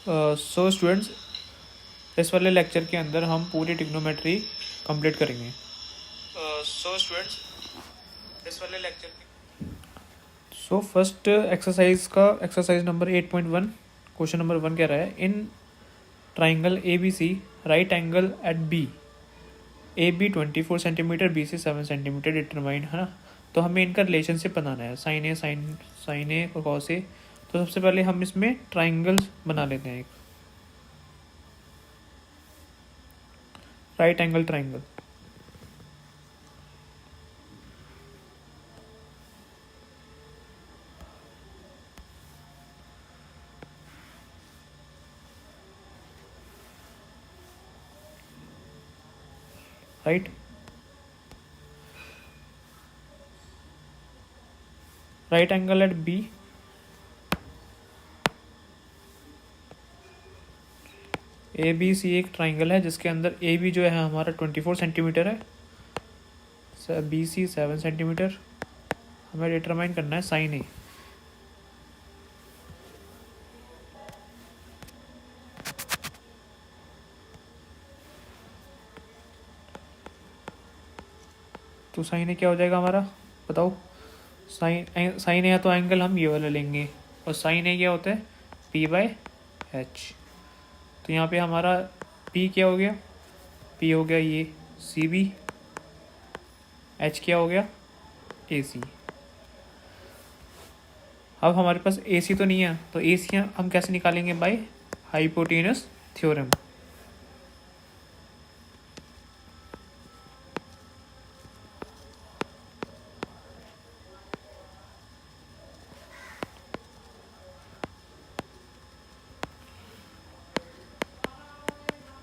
So students, इस वाले lecture के अंदर हम पूरी ट्रिग्नोमेट्री कंप्लीट करेंगे। सो स्टूडेंट्स, इस वाले लेक्चर के फर्स्ट एक्सरसाइज का एक्सरसाइज नंबर 8.1 क्वेश्चन नंबर 1 कह रहा है, in triangle A B C right angle at B, A B 24 centimetre, B C 7 centimetre determine, है ना। तो हमें इनका रिलेशनशिप बनाना है, साइन ए और कॉस ए। तो सबसे पहले हम इसमें ट्राइंगल्स बना लेते हैं। एक right angle triangle, right right angle at B, A B C एक ट्राइंगल है जिसके अंदर ए बी जो है हमारा 24 सेंटीमीटर है, बी सी 7 सेंटीमीटर। हमें डिटरमाइन करना है साइन ए। तो साइन ए क्या हो जाएगा हमारा, बताओ। साइन ए तो एंगल हम ये वाला लेंगे, और साइन ए क्या होता है, पी बाय एच। तो यहाँ पे हमारा पी क्या हो गया, पी हो गया ये सी बी, एच क्या हो गया ए सी। अब हमारे पास ए सी तो नहीं है, तो ए सी हम कैसे निकालेंगे, by hypotenuse theorem.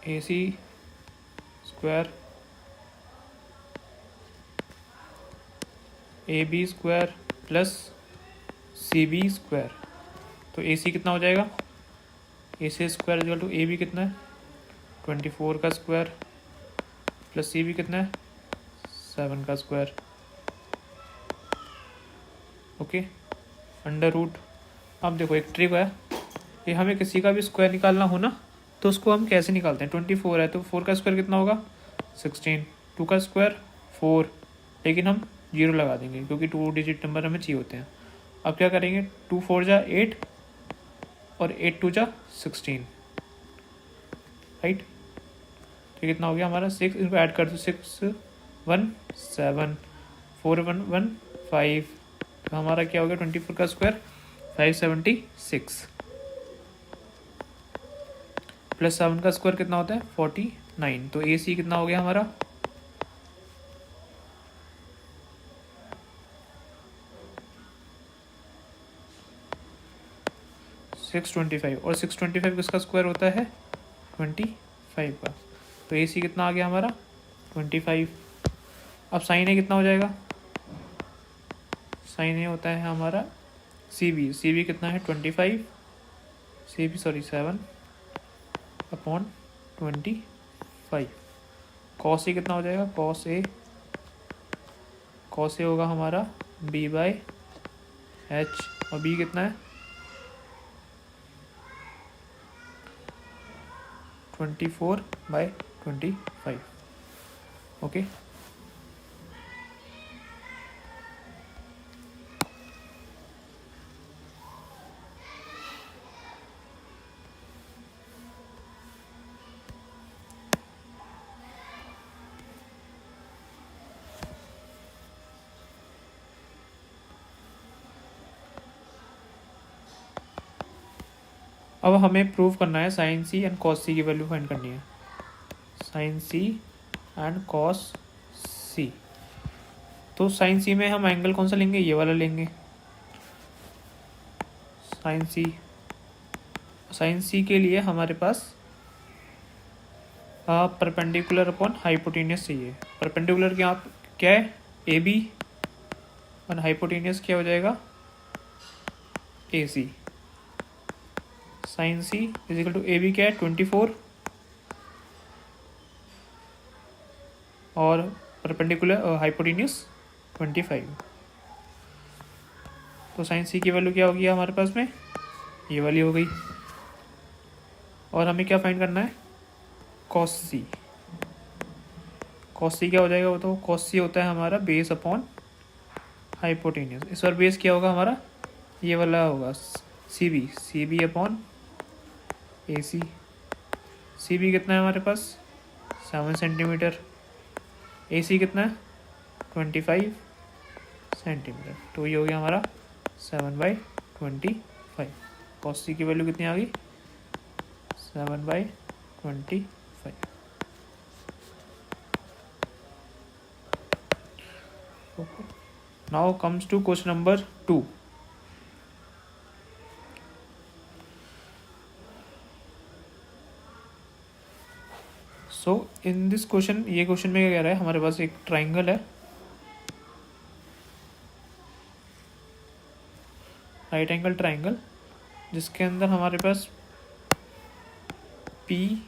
A C square A B square plus C B square. तो ए सी कितना हो जाएगा, A C square equal to A B कितना है 24 का स्क्वायर, प्लस सी बी कितना है 7 का स्क्वायर। Okay, under root. अब देखो एक ट्रिक है, ये हमें किसी का भी स्क्वायर निकालना हो ना, तो उसको हम कैसे निकालते हैं। 24 है तो 4 का स्क्वायर कितना होगा 16, 2 का स्क्वायर 4, लेकिन हम 0 लगा देंगे क्योंकि 2 डिजिट नंबर हमें चाहिए होते हैं। अब क्या करेंगे, 2 4 जा 8 और 8 2 जा 16, राइट। तो कितना हो गया हमारा 6, इनको ऐड कर दो, 6 1 7 4 1 1 5। तो हमारा क्या हो गया 24 का स्क्वायर 576, प्लस 7 का स्क्वायर कितना होता है 49। तो ए सी कितना हो गया हमारा 625, और 625 किसका स्क्वायर होता है 25 का। तो ए सी कितना आ गया हमारा 25। अब साइन ए कितना हो जाएगा, साइन ए होता है हमारा सी बी कितना है 25, C B sorry 7 upon 25। Cos A कितना हो जाएगा, कॉस ए होगा हमारा बी बाय एच, और बी कितना है 24/25। ओके, अब हमें प्रूव करना है sine C and cos C की वैल्यू फाइंड करनी है। Sine C and cos C, तो साइन सी में हम एंगल कौन सा लेंगे, ये वाला लेंगे। साइन सी के लिए हमारे पास परपेंडिकुलर अपॉन हाइपोटेनियस चाहिए। परपेंडिकुलर क्या है ए बी, और हाइपोटेनियस क्या हो जाएगा A C. Sine C is equal to A B क्या है 24, और परपेंडिकुलर हाइपोटेनियस 25। तो साइन सी की वैल्यू क्या होगी हमारे पास में, ये वाली हो गई। और हमें क्या फाइंड करना है, कॉस सी। कॉस सी क्या हो जाएगा, वो तो कॉस सी होता है हमारा बेस अपॉन हाइपोटेन्यूज। इस बार बेस क्या होगा हमारा, ये वाला होगा सी बी अपॉन ए सी। सी बी कितना है हमारे पास 7 सेंटीमीटर, ए सी कितना है 25 सेंटीमीटर। तो ये हो गया हमारा 7/25। कॉस सी की वैल्यू कितनी आ गई 7/25। Now comes to question number 2. So in this question, ये क्वेश्चन में क्या कह रहा है, हमारे पास एक ट्राइंगल है, राइट एंगल ट्राइंगल, जिसके अंदर हमारे पास P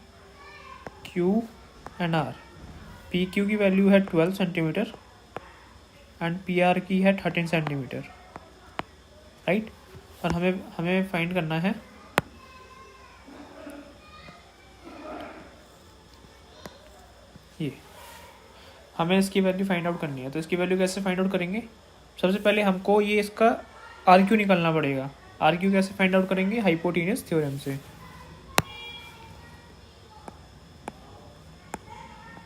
Q and R. P Q की वैल्यू है 12 सेंटीमीटर एंड पी आर की है 13 सेंटीमीटर, राइट। और हमें फाइंड करना है ये, हमें इसकी वैल्यू फाइंड आउट करनी है। तो इसकी वैल्यू कैसे फाइंड आउट करेंगे, सबसे पहले हमको ये इसका आर क्यू निकालना पड़ेगा। आर क्यू कैसे फाइंड आउट करेंगे, हाइपोटेन्यूज थ्योरम से,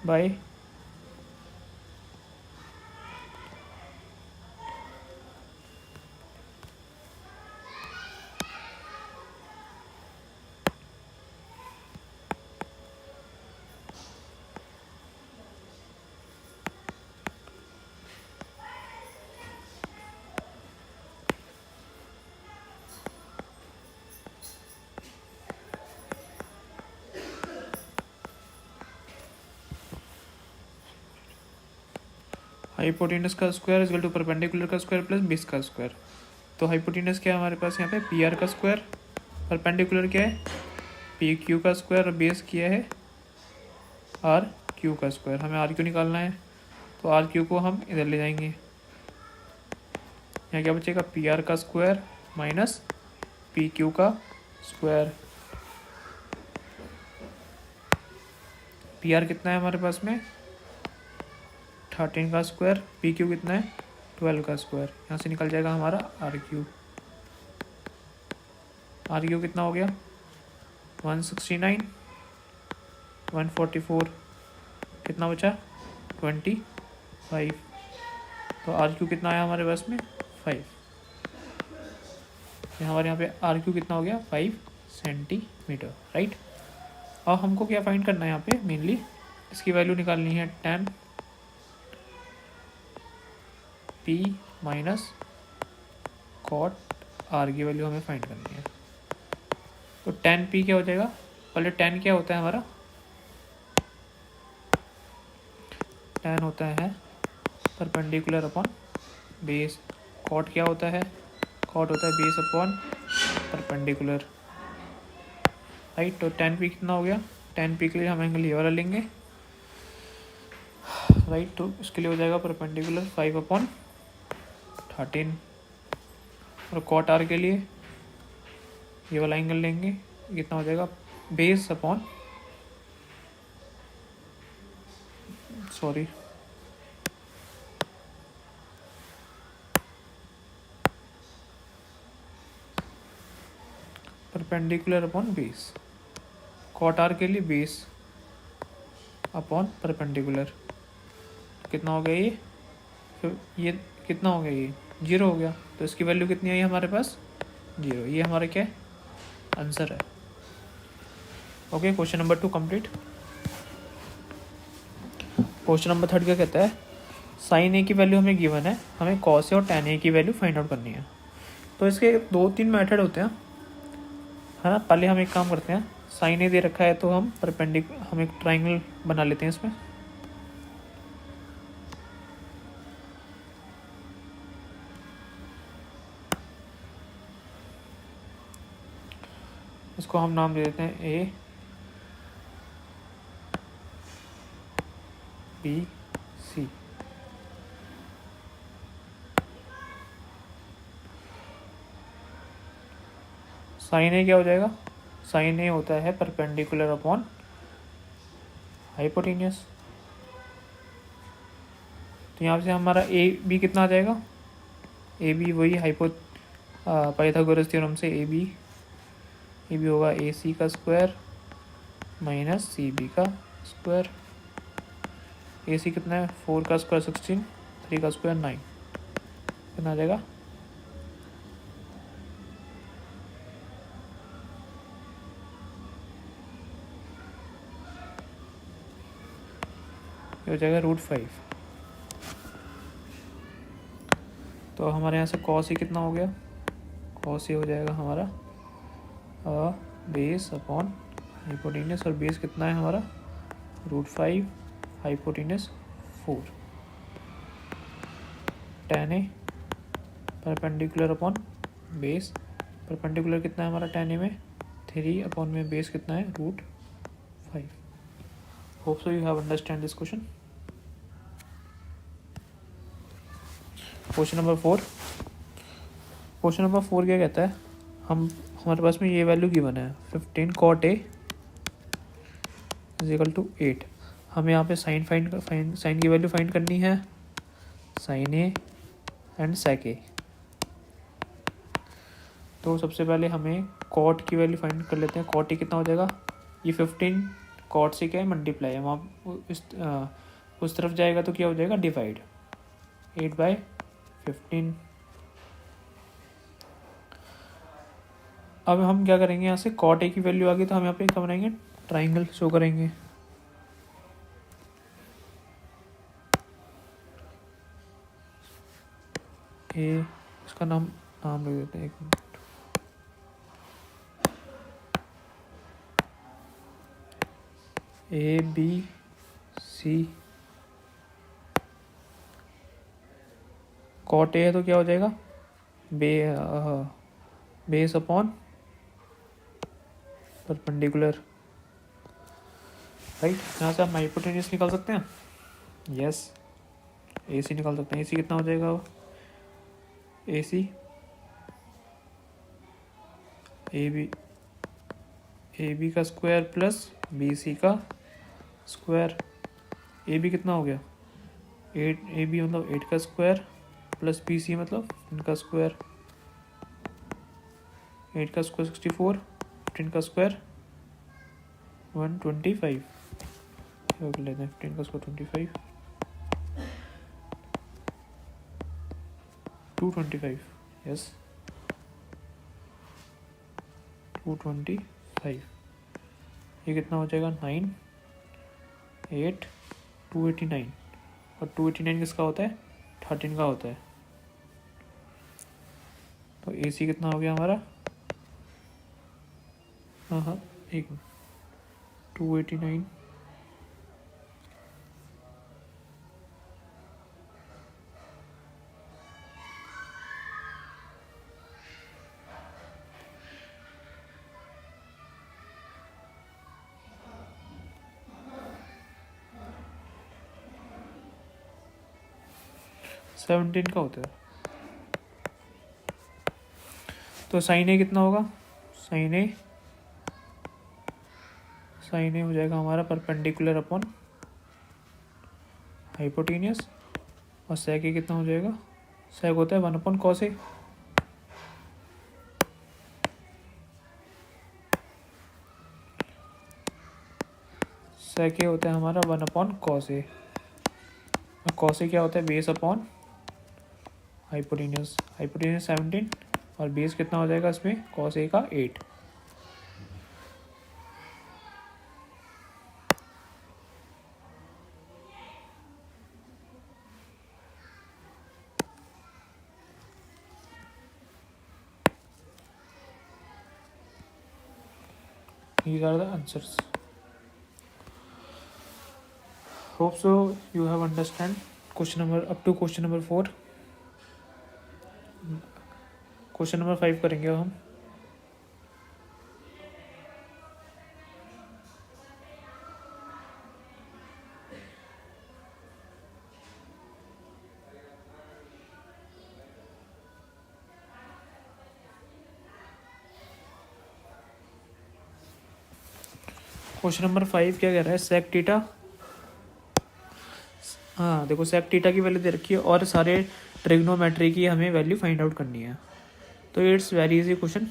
बाय हाइपोटेनस का square is equal to perpendicular का स्क्वायर प्लस बेस का स्क्वायर। तो हाइपोटेनस क्या है हमारे पास यहाँ पे पी आर का स्क्वायर, परपेंडिकुलर क्या है पी क्यू का स्क्वायर, और बेस किया है आर क्यू का स्क्वायर। हमें आर क्यू निकालना है, तो आर क्यू को हम इधर ले जाएंगे, यहाँ क्या बचेगा पी आर का स्क्वायर माइनस पी क्यू का स्क्वायर। पी आर कितना है हमारे पास में 13 का स्क्वायर, पी क्यू कितना है 12 का स्क्वायर, यहाँ से निकल जाएगा हमारा आर क्यू। आर क्यू कितना हो गया 169, 144, कितना बचा 25। तो आर क्यू कितना आया हमारे पास में 5। हमारे यहाँ पे आर क्यू कितना हो गया 5 सेंटीमीटर, राइट। और हमको क्या फाइंड करना है यहाँ पे मेनली, इसकी वैल्यू निकालनी है 10 पी माइनस कॉट आर की वैल्यू हमें फाइंड करनी है। तो 10 पी क्या हो जाएगा, पहले 10 क्या होता है हमारा, 10 होता है परपेंडिकुलर अपॉन बेस। कॉट क्या होता है, कॉट होता है बेस अपॉन परपेंडिकुलर, राइट। तो 10 पी कितना हो गया, 10 पी के लिए हम एंगल ये वाला लेंगे, राइट। तो इसके लिए हो जाएगा परपेंडिकुलर 5/13। और कॉट आर के लिए ये वाला एंगल लेंगे, कितना हो जाएगा base upon perpendicular upon base. Cot R के लिए बेस अपॉन परपेंडिकुलर, कितना हो गया ये, फिर ये कितना हो गया ये 0 हो गया। तो इसकी वैल्यू कितनी आई हमारे पास 0। ये हमारा क्या है आंसर है। Okay, question number 2 complete. Question number 3 क्या कहता है, साइन ए की वैल्यू हमें गिवन है, हमें कॉस ए और टैन ए की वैल्यू फाइंड आउट करनी है। तो इसके 2-3 मेथड होते हैं, है ना। पहले हम एक काम करते हैं, साइन ए दे रखा है तो हम हम एक ट्राइंगल बना लेते हैं इसमें। इसको हम नाम दे देते हैं ए बी सी। साइन ए क्या हो जाएगा साइन ए होता है परपेंडिकुलर अपॉन हाइपोटेन्यूस। तो यहाँ से हमारा ए बी कितना आ जाएगा, ए बी वही पाइथागोरस थ्योरम से ए बी होगा ए सी का स्क्वायर माइनस सी बी का स्क्वायर। ए सी कितना है, 4 का स्क्वायर 16, 3 का स्क्वायर 9, कितना आ जाएगा, ये हो जाएगा √5। तो हमारे यहाँ से कॉस ए कितना हो गया, कॉस ए हो जाएगा हमारा बेस अपॉन हाइपोटेन्यूस, और बेस कितना है हमारा √5, हाइपोटेन्यूस 4, tan ए परपेंडिकुलर अपॉन बेस, परपेंडिकुलर कितना है हमारा tan ए में 3 अपॉन में बेस कितना है √5। Hope so you have understand this question. Question number 4, question number 4 क्या कहता है, हमारे पास में ये वैल्यू गिवन है 15 cot A = 8। हमें यहाँ पे साइन की वैल्यू फाइंड करनी है, sine A and sec A. तो सबसे पहले हमें कॉट की वैल्यू फाइंड कर लेते हैं। कॉट ए कितना हो जाएगा, ये 15 कॉट से क्या है मल्टीप्लाई है, वहाँ उस तरफ जाएगा तो क्या हो जाएगा डिवाइड, 8/15। अब हम क्या करेंगे, यहाँ से कॉट ए की वैल्यू आ गई तो हम यहाँ पे क्या बनाएंगे, ट्राइंगल शो करेंगे। ए, इसका नाम लिख देते हैं, एक मिनट, ABC। कॉट ए है तो क्या हो जाएगा, बेस अपॉन परपेंडिकुलर, राइट। यहाँ से आप हाइपोटेन्यूस निकाल सकते हैं, यस। AC निकाल सकते हैं, AC कितना हो जाएगा, AC AB का स्क्वायर प्लस BC का स्क्वायर। AB कितना हो गया 8, AB मतलब 8 का स्क्वायर प्लस BC मतलब इनका स्क्वायर, 8 का स्क्वायर 64, 15 का स्क्वायर 125, लेते हैं 15 का स्क्वायर 25, 225, यस 225। ये कितना हो जाएगा 9, 8, 289, और 289 किसका होता है 13 का होता है। तो AC कितना हो गया हमारा, हाँ एक 289 17 का होता है। तो साइन ए कितना होगा, साइन ए हो जाएगा हमारा परपेंडिकुलर अपॉन हाइपोटेन्यूस, और सेक ए कितना हो जाएगा, सेक होता है 1/cos ए। सेक ए होता है हमारा 1/cos ए, और cos ए क्या होता है बेस अपॉन हाइपोटेन्यूस। 17 और बेस कितना हो जाएगा इसमें cos ए का 8। These are the answers. Hope so you have understand question number up to question number 4. Question number 5 करेंगे अब हम। क्वेश्चन नंबर 5 क्या कह रहा है, सेक थीटा, हाँ देखो सेक थीटा की वैल्यू दे रखी है और सारे ट्रिग्नोमेट्री की हमें वैल्यू फाइंड आउट करनी है। तो it's very easy question.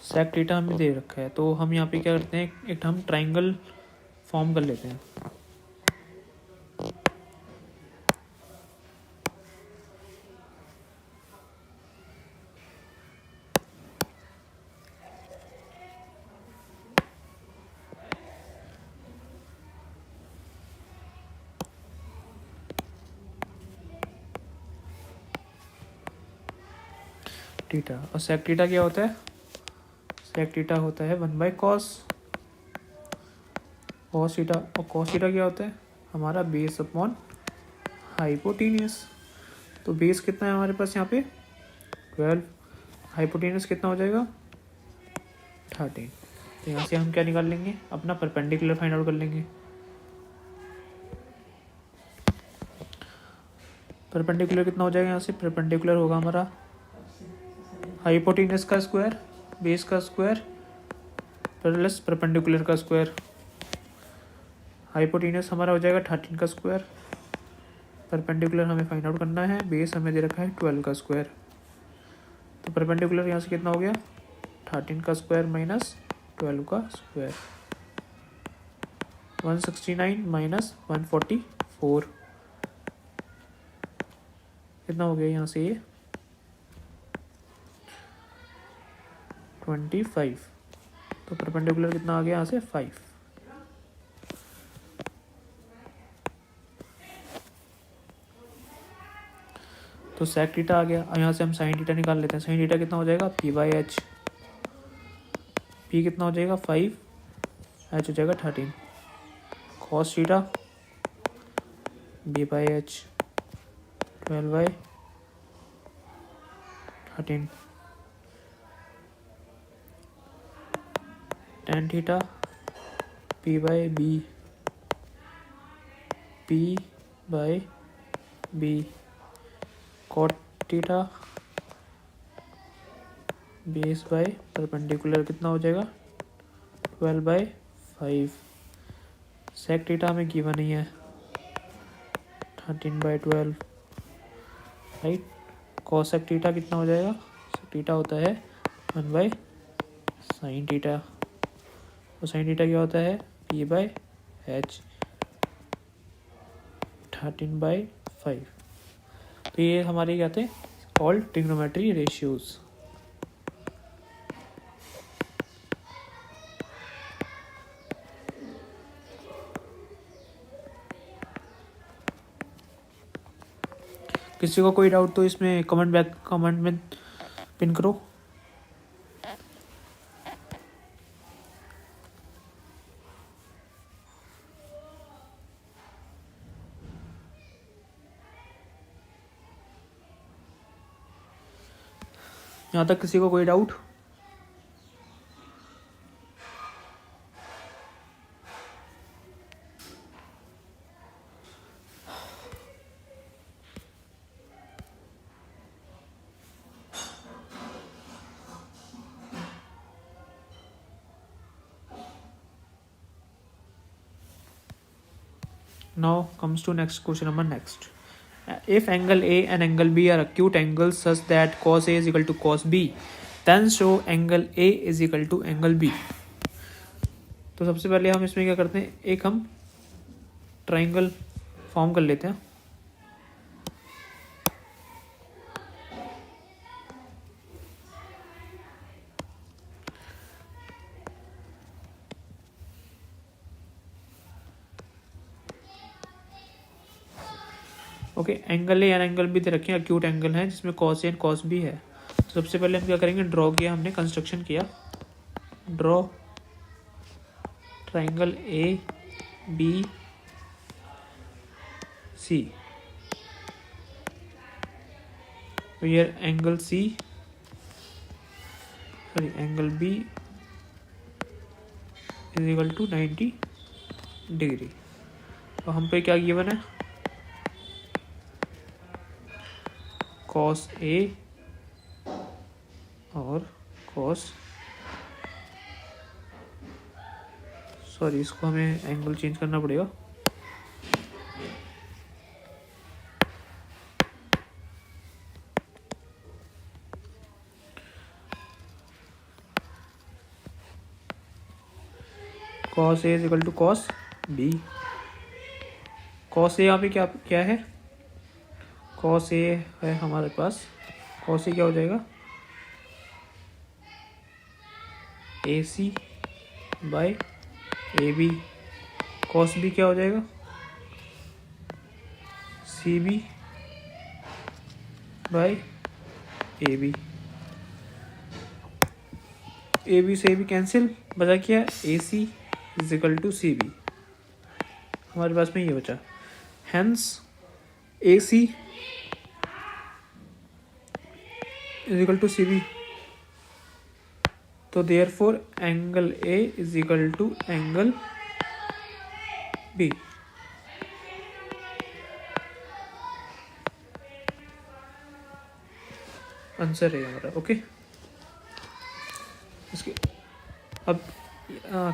Sec theta हमें दे रखा है तो हम यहाँ पे क्या करते हैं, एक हम ट्राइंगल फॉर्म कर लेते हैं। थीटा और सेक थीटा क्या होता है, सेक थीटा होता है 1/cos थीटा, और cos थीटा क्या होता है हमारा बेस अपॉन हाइपोटेन्यूस। तो बेस कितना है हमारे पास यहाँ पे 12, हाइपोटेन्यूस कितना हो जाएगा 13। तो यहाँ से हम क्या निकाल लेंगे, अपना परपेंडिकुलर फाइंड आउट कर लेंगे। परपेंडिकुलर कितना हो जाएगा, यहाँ से परपेंडिकुलर होगा हमारा हाइपोटेन्यूस का स्क्वायर बेस का स्क्वायर प्लस परपेंडिकुलर का स्क्वायर। हाइपोटेन्यूस हमारा हो जाएगा 13 का स्क्वायर, परपेंडिकुलर हमें फाइंड आउट करना है, बेस हमें दे रखा है 12 का स्क्वायर। तो परपेंडिकुलर यहाँ से कितना हो गया 13 का स्क्वायर माइनस 12 का स्क्वायर, 169 माइनस 144 कितना हो गया यहाँ से ये 25। तो परपेंडिकुलर कितना आ गया यहाँ से 5। तो सेक थीटा आ गया। यहाँ से हम साइन थीटा निकाल लेते हैं। साइन थीटा कितना हो जाएगा p/h, p कितना हो जाएगा 5, h हो जाएगा 13, cos theta b/h 12/13, tan theta p/b cot theta base by perpendicular कितना हो जाएगा 12/5। सेक थीटा हमें गिवन नहीं है 13/12 राइट। कोसेक थीटा कितना हो जाएगा, थीटा होता है 1/sin थीटा, और साइन थीटा क्या होता है p/h 13/5। तो ये हमारे क्या थे कॉल्ड ट्रिग्नोमेट्री रेशियोज। किसी को कोई डाउट तो इसमें कमेंट में पिन करो। यहाँ तक किसी को कोई doubt? Now comes to next question number next. If angle A and angle B are acute angles such that cos A is equal to cos B, then show angle A is equal to angle B. तो सबसे पहले हम इसमें क्या करते हैं, एक हम ट्राइंगल फॉर्म कर लेते हैं। Okay, angle A and angle B दे रखे हैं, एक्यूट एंगल है जिसमें cos A and cos B है। तो सबसे पहले हम क्या करेंगे, ड्रॉ किया हमने, कंस्ट्रक्शन किया, draw triangle A B C. where angle B is equal to 90 degree. तो हम पे क्या गिवन है, cos A और इसको हमें एंगल चेंज करना पड़ेगा। cos A is equal to cos B। cos A यहाँ पे क्या है, cos A है हमारे पास, cos A क्या हो जाएगा, AC by AB। cos B क्या हो जाएगा, CB बाय AB। AB से AB कैंसिल, बचा क्या, AC is equal to CB। हमारे पास में ये बचा, hence AC is equal to CB। तो therefore angle A is equal to angle B। Answer है हमारा। ओके, इसके अब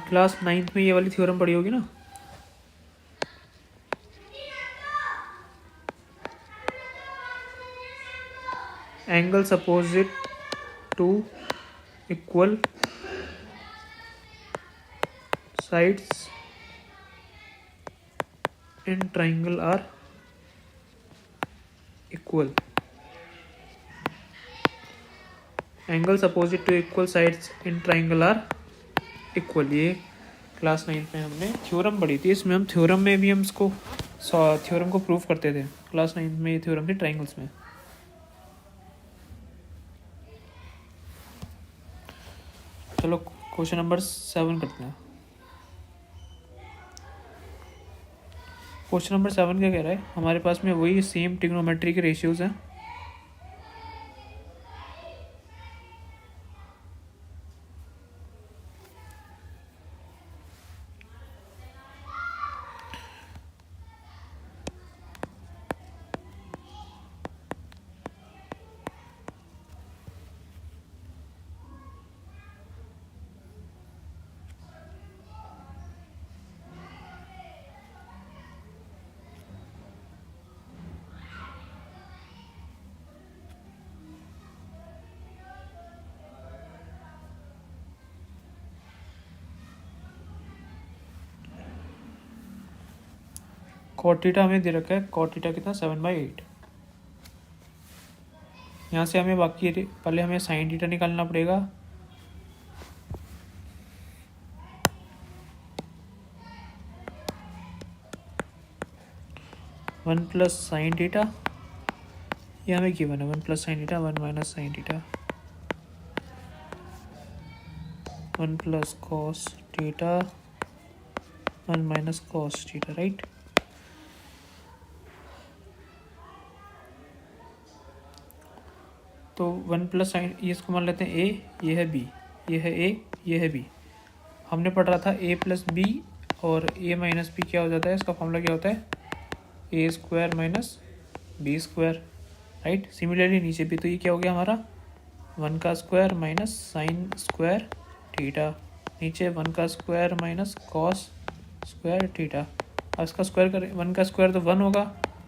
क्लास 9th में ये वाली थ्योरम पढ़ी होगी ना, angles opposite to equal sides in triangle are equal. Angles opposite to equal sides in triangle are equal, ये क्लास 9th में हमने थ्योरम पढ़ी थी। इसमें हम थ्योरम में भी हम इसको थ्योरम को प्रूव करते थे। क्लास 9th में ये थ्योरम थी ट्राइंगल्स में। चलो क्वेश्चन नंबर 7 करते हैं। क्वेश्चन नंबर 7 क्या कह रहा है, हमारे पास में वही सेम ट्रिग्नोमेट्री के रेशियोज हैं। कॉट थीटा हमें दे रखा है, कॉट थीटा कितना 7/8। यहाँ से हमें बाकी पहले हमें साइन थीटा निकालना पड़ेगा। वन प्लस साइन थीटा, ये हमें गिवन है, 1 plus sine theta 1 minus sine theta 1 plus cos theta 1 minus cos theta, right. तो 1 प्लस साइन, ये इसको मान लेते हैं ए, ये है बी, ये है ए, ये है बी। हमने पढ़ रहा था ए प्लस बी और ए माइनस बी क्या हो जाता है, इसका फॉर्मूला क्या होता है, A square minus B square, right. Similarly नीचे भी तो ये क्या हो गया हमारा, 1 का square minus sine square theta, नीचे 1 का square minus cos square theta. अब इसका स्क्वायर करें, 1 का स्क्वायर तो 1 होगा,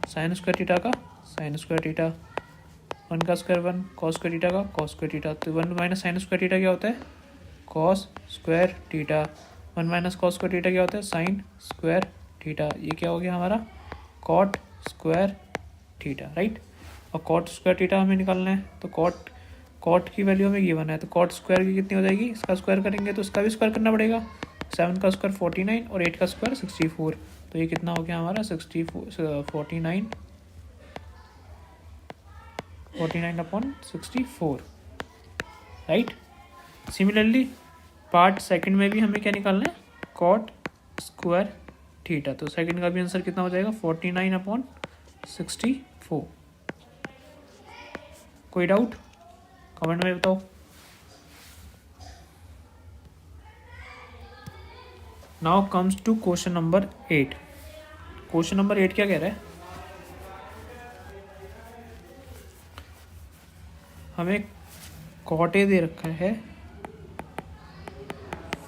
साइन स्क्वायर थीटा का साइन स्क्वायर थीटा, 1 का स्क्वायर 1, कॉस स्क्वायर थीटा का कॉस स्क्वायर थीटा। तो 1 माइनस साइन स्क्वायर थीटा क्या होता है, cos square theta. 1 minus cos square theta क्या होता है, साइन स्क्वायर थीटा। ये क्या हो गया हमारा, कॉट स्क्वायर थीटा, राइट। और कॉट स्क्वायर थीटा हमें निकालना है, तो कॉट की वैल्यू हमें गिवन है, तो कॉट स्क्वायर की कितनी हो जाएगी, इसका स्क्वायर करेंगे तो इसका भी स्क्वायर करना पड़ेगा। 7 का स्क्वायर 49 और 8 का स्क्वायर 64, तो ये कितना हो गया हमारा 49/64, राइट। सिमिलरली पार्ट सेकंड में भी हमें क्या निकालना है, कॉट स्क्वायर थीटा। तो सेकंड का भी आंसर कितना हो जाएगा 49/64। कोई डाउट कमेंट में बताओ। Now comes to question number 8। Question number 8 क्या कह रहा है, हमें कॉट ए दे रखा है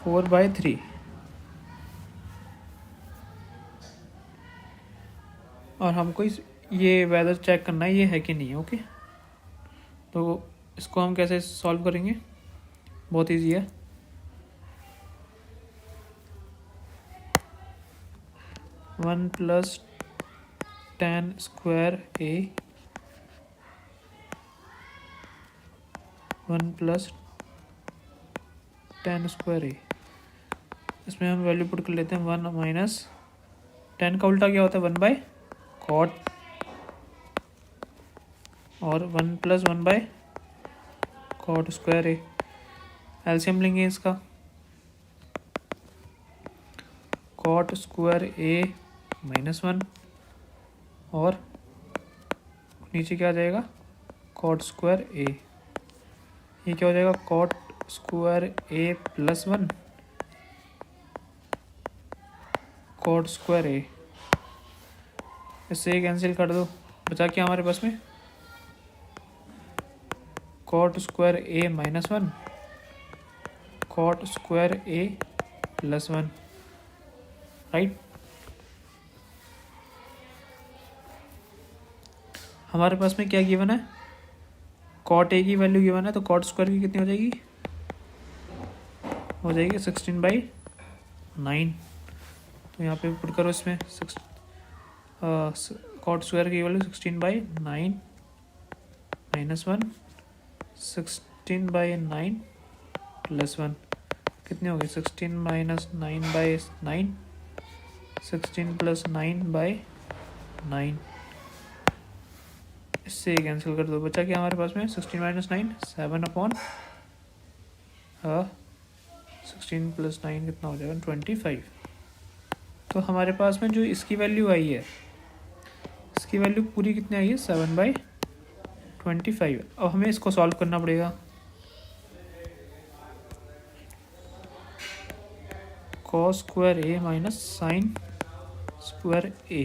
4/3 और हमको ये वेदर चेक करना है ये है कि नहीं है। ओके, तो इसको हम कैसे सॉल्व करेंगे, बहुत इजी है। One plus tan square A 1 plus tan square ए, इसमें हम वैल्यू पुट कर लेते हैं 1 माइनस tan का उल्टा क्या होता है 1 बाय कॉट, और 1 plus 1 by cot square A. LCM लेंगे इसका, कॉट स्क्वायर ए -1 और नीचे क्या आ जाएगा कॉट स्क्वायर ए, ये क्या हो जाएगा cot square A +1 cot square ए, इससे कैंसिल कर दो, बचा क्या हमारे पास में cot square A -1 cot square A +1, right. हमारे पास में क्या गिवन है, कॉट ए की वैल्यू गिवन है, तो कॉट स्क्वायर की कितनी हो जाएगी, हो जाएगी 16/9। तो यहाँ पे पुट करो इसमें कॉट स्क्वायर की वैल्यू 16/9 -1 16/9 +1 कितने हो गए 16 - 9/9 16 + 9/9, इससे कैंसिल कर दो, बचा क्या हमारे पास में 16 - 9 7/16 + 9 कितना हो जाएगा 25। तो हमारे पास में जो इसकी वैल्यू आई है, इसकी वैल्यू पूरी कितनी आई है 7/25। अब हमें इसको सॉल्व करना पड़ेगा, cos square A minus sine square A.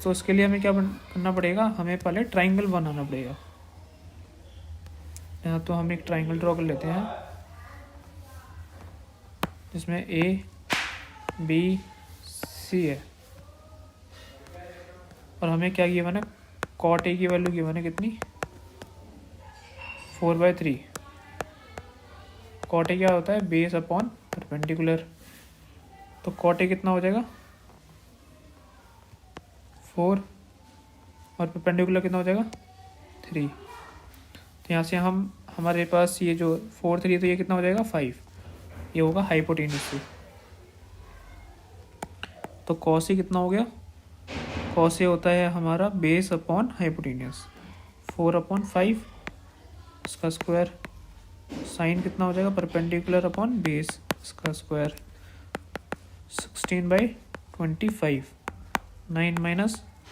तो इसके लिए हमें क्या करना पड़ेगा, हमें पहले ट्राइंगल बनाना पड़ेगा। यहाँ तो हम एक ट्राइंगल ड्रॉ कर लेते हैं जिसमें ए बी सी है, और हमें क्या गिवन है कॉट ए की वैल्यू गिवन है कितनी 4/3। कॉट ए क्या होता है बेस अपॉन परपेंडिकुलर, तो कॉट ए कितना हो जाएगा 4 और परपेंडिकुलर कितना हो जाएगा 3। तो यहाँ से हम हमारे पास ये जो 4 3 तो ये कितना हो जाएगा 5, ये होगा हाइपोटेन्यूस से। तो कॉस ए कितना हो गया, कॉस ए होता है हमारा बेस अपॉन हाइपोटेन्यूस 4/5 इसका स्क्वायर, साइन कितना हो जाएगा परपेंडिकुलर अपॉन बेस इसका स्क्वायर 16/25 9 -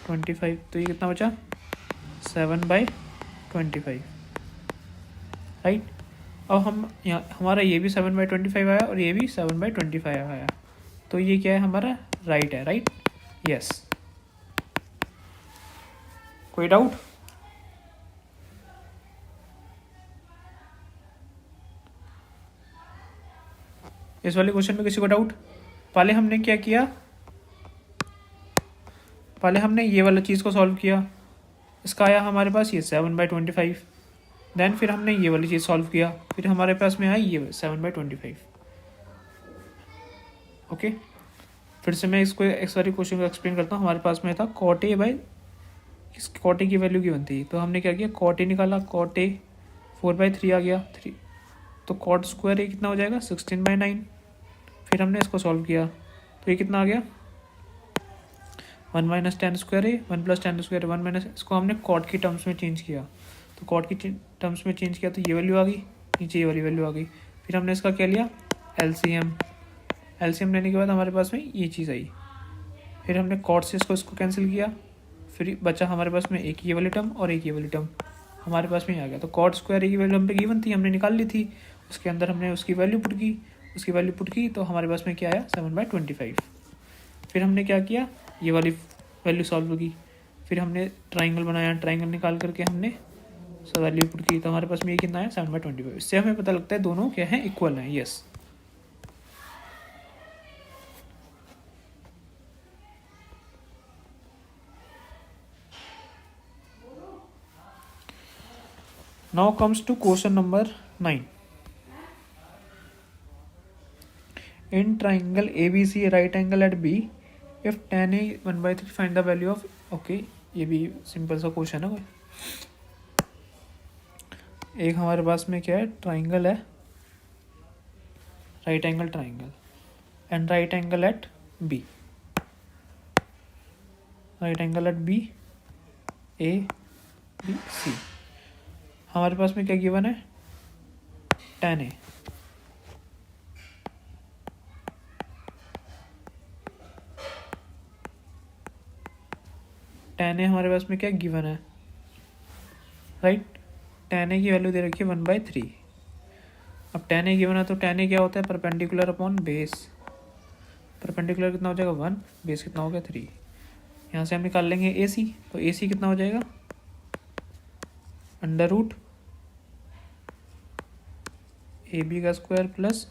25, तो ये कितना बचा 7/25, राइट। अब हम यहाँ हमारा ये भी 7/25 आया और ये भी 7/25 आया, तो ये क्या है हमारा राइट है, राइट यस। कोई डाउट, इस वाले क्वेश्चन में किसी को डाउट। पहले हमने क्या किया, पहले हमने ये वाला चीज़ को सॉल्व किया, इसका आया हमारे पास ये 7/25, देन फिर हमने ये वाली चीज़ सॉल्व किया, फिर हमारे पास में आई ये 7/25। ओके, फिर से मैं इसको इस वाली क्वेश्चन को एक्सप्लेन करता हूँ। हमारे पास में था कॉट ए बाई इस कॉट ए की वैल्यू की बनती है, तो हमने क्या किया कॉट ए निकाला, कॉट ए 4/3 आ गया 3, तो कॉट स्क्वायर ए कितना हो जाएगा 16/9। फिर हमने इसको सॉल्व किया तो ये कितना आ गया 1 - tan square A 1 + tan square 1 - इसको हमने कॉट की टर्म्स में चेंज किया, तो कॉट की टर्म्स में चेंज किया तो ये वैल्यू आ गई, नीचे ये वाली वैल्यू आ गई। फिर हमने इसका क्या लिया एलसीएम, एलसीएम लेने के बाद हमारे पास में ये चीज़ आई फिर हमने कॉट से इसको कैंसिल किया, फिर बचा हमारे पास में एक ये वाली टर्म और एक ये वाली टर्म हमारे पास में आ गया। तो कॉट स्क्वायर की वैल्यू हम पे गिवन थी, हमने निकाल ली थी, उसके अंदर हमने उसकी वैल्यू पुट की तो हमारे पास में क्या आया 7/25। फिर हमने क्या किया, ये वाली वैल्यू सॉल्व की, फिर हमने ट्राइंगल बनाया, ट्राइंगल निकाल करके हमने वैल्यू पुट की तो हमारे पास में ये कितना है 7/25। इससे हमें पता लगता है दोनों क्या है, इक्वल हैं। Yes, now comes to question number 9. In triangle ABC right angle at B, if tan A 1/3 find the value of, okay, ये भी सिंपल सा क्वेश्चन है कोई। एक हमारे पास में क्या है, ट्राइंगल है, right angle triangle and right angle at B, right angle at B A B C. हमारे पास में क्या गिवन है, tan A, tan A हमारे पास में क्या गिवन है, राइट। tan A की वैल्यू दे रखी है 1/3। अब tan A गिवन है तो tan A क्या होता है, परपेंडिकुलर अपॉन बेस। परपेंडिकुलर कितना हो जाएगा 1, बेस कितना हो गया 3। यहाँ से हम निकाल लेंगे AC, तो AC कितना हो जाएगा अंडर रूट AB का स्क्वायर प्लस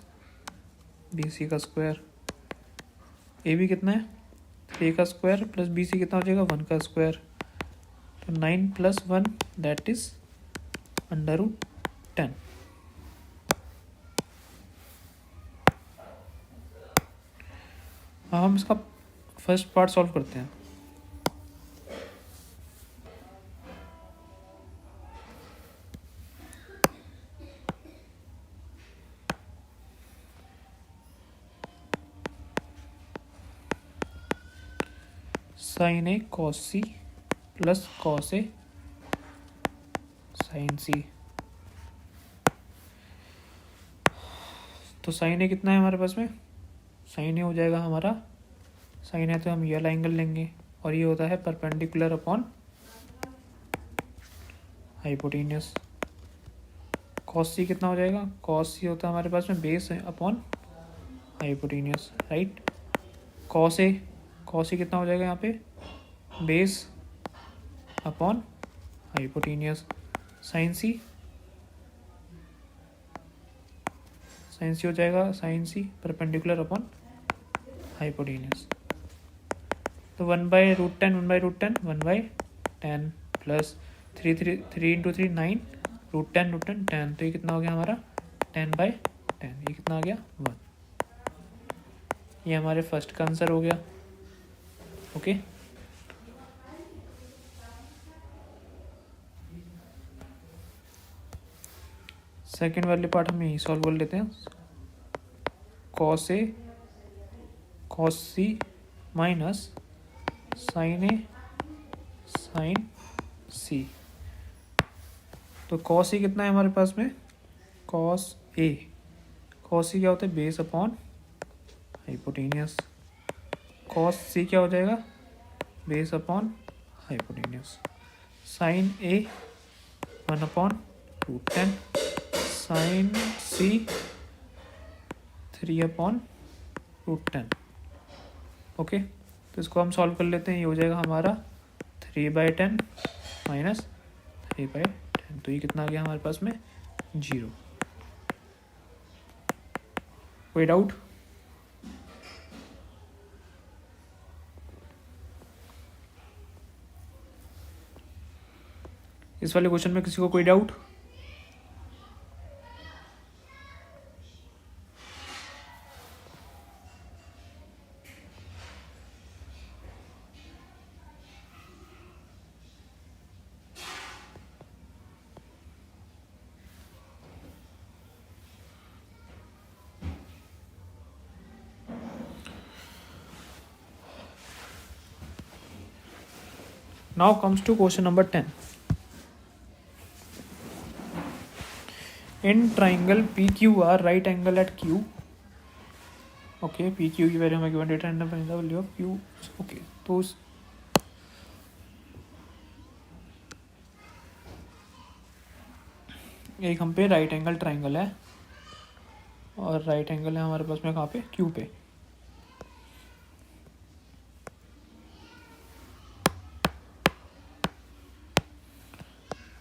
BC का स्क्वायर। AB कितना है 3 का स्क्वायर प्लस BC कितना हो जाएगा 1 का स्क्वायर, तो 9 + 1 दैट इज अंडर रूट 10। हम इसका फर्स्ट पार्ट सॉल्व करते हैं। sin A cos C plus cos A sin C। तो sin A कितना है हमारे पास में, sin A हो जाएगा हमारा, sin A तो हम ये वाला एंगल लेंगे और ये होता है perpendicular upon hypotenuse. cos C कितना हो जाएगा, cos C होता है हमारे पास में base upon hypotenuse, right. cos A कितना हो जाएगा यहाँ पे, base upon hypotenuse. sin C हो जाएगा sin C perpendicular upon hypotenuse. तो 1/√10 1/10 प्लस 3 × 3 9 √10 10, तो ये कितना हो गया हमारा 10/10। ये कितना आ गया 1। ये हमारे फर्स्ट का आंसर हो गया। ओके, सेकेंड वाले पार्ट हम यही सॉल्व कर लेते हैं। cos A cos C minus sin A sin C। तो cos A कितना है हमारे पास में, cos A क्या होता है base upon hypotenuse. cos C क्या हो जाएगा base upon hypotenuse. sin A 1/√10, sin C 3/√10। Okay, तो इसको हम सॉल्व कर लेते हैं। ये हो जाएगा हमारा 3/10 माइनस 3/10, तो ये कितना आ गया हमारे पास में 0। कोई डाउट? इस वाले क्वेश्चन में किसी को कोई doubt? Now comes to question number 10. In triangle PQR, right angle at Q. Okay, PQ की वैल्यू हमें given, determine the value of Q okay, तो एक हम पे राइट एंगल ट्राइंगल है, और राइट एंगल है हमारे पास में कहाँ पे, क्यू पे।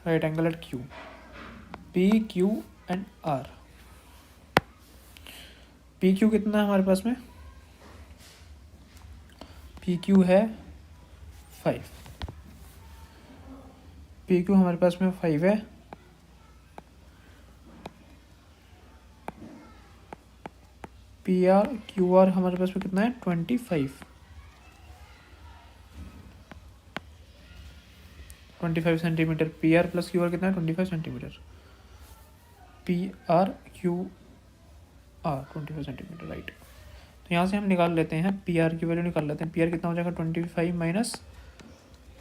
Right angle at Q, P Q and R. P Q कितना है हमारे पास में, पी क्यू है 5, पी क्यू हमारे पास में 5 है। पी आर क्यू आर हमारे पास में कितना है, 25 centimetre. P R plus Q R कितना है, 25 centimetre. P R Q are 25 centimetre, right. तो यहाँ से हम निकाल लेते हैं, पी आर की वैल्यू निकाल लेते हैं। पी आर कितना हो जाएगा, 25 माइनस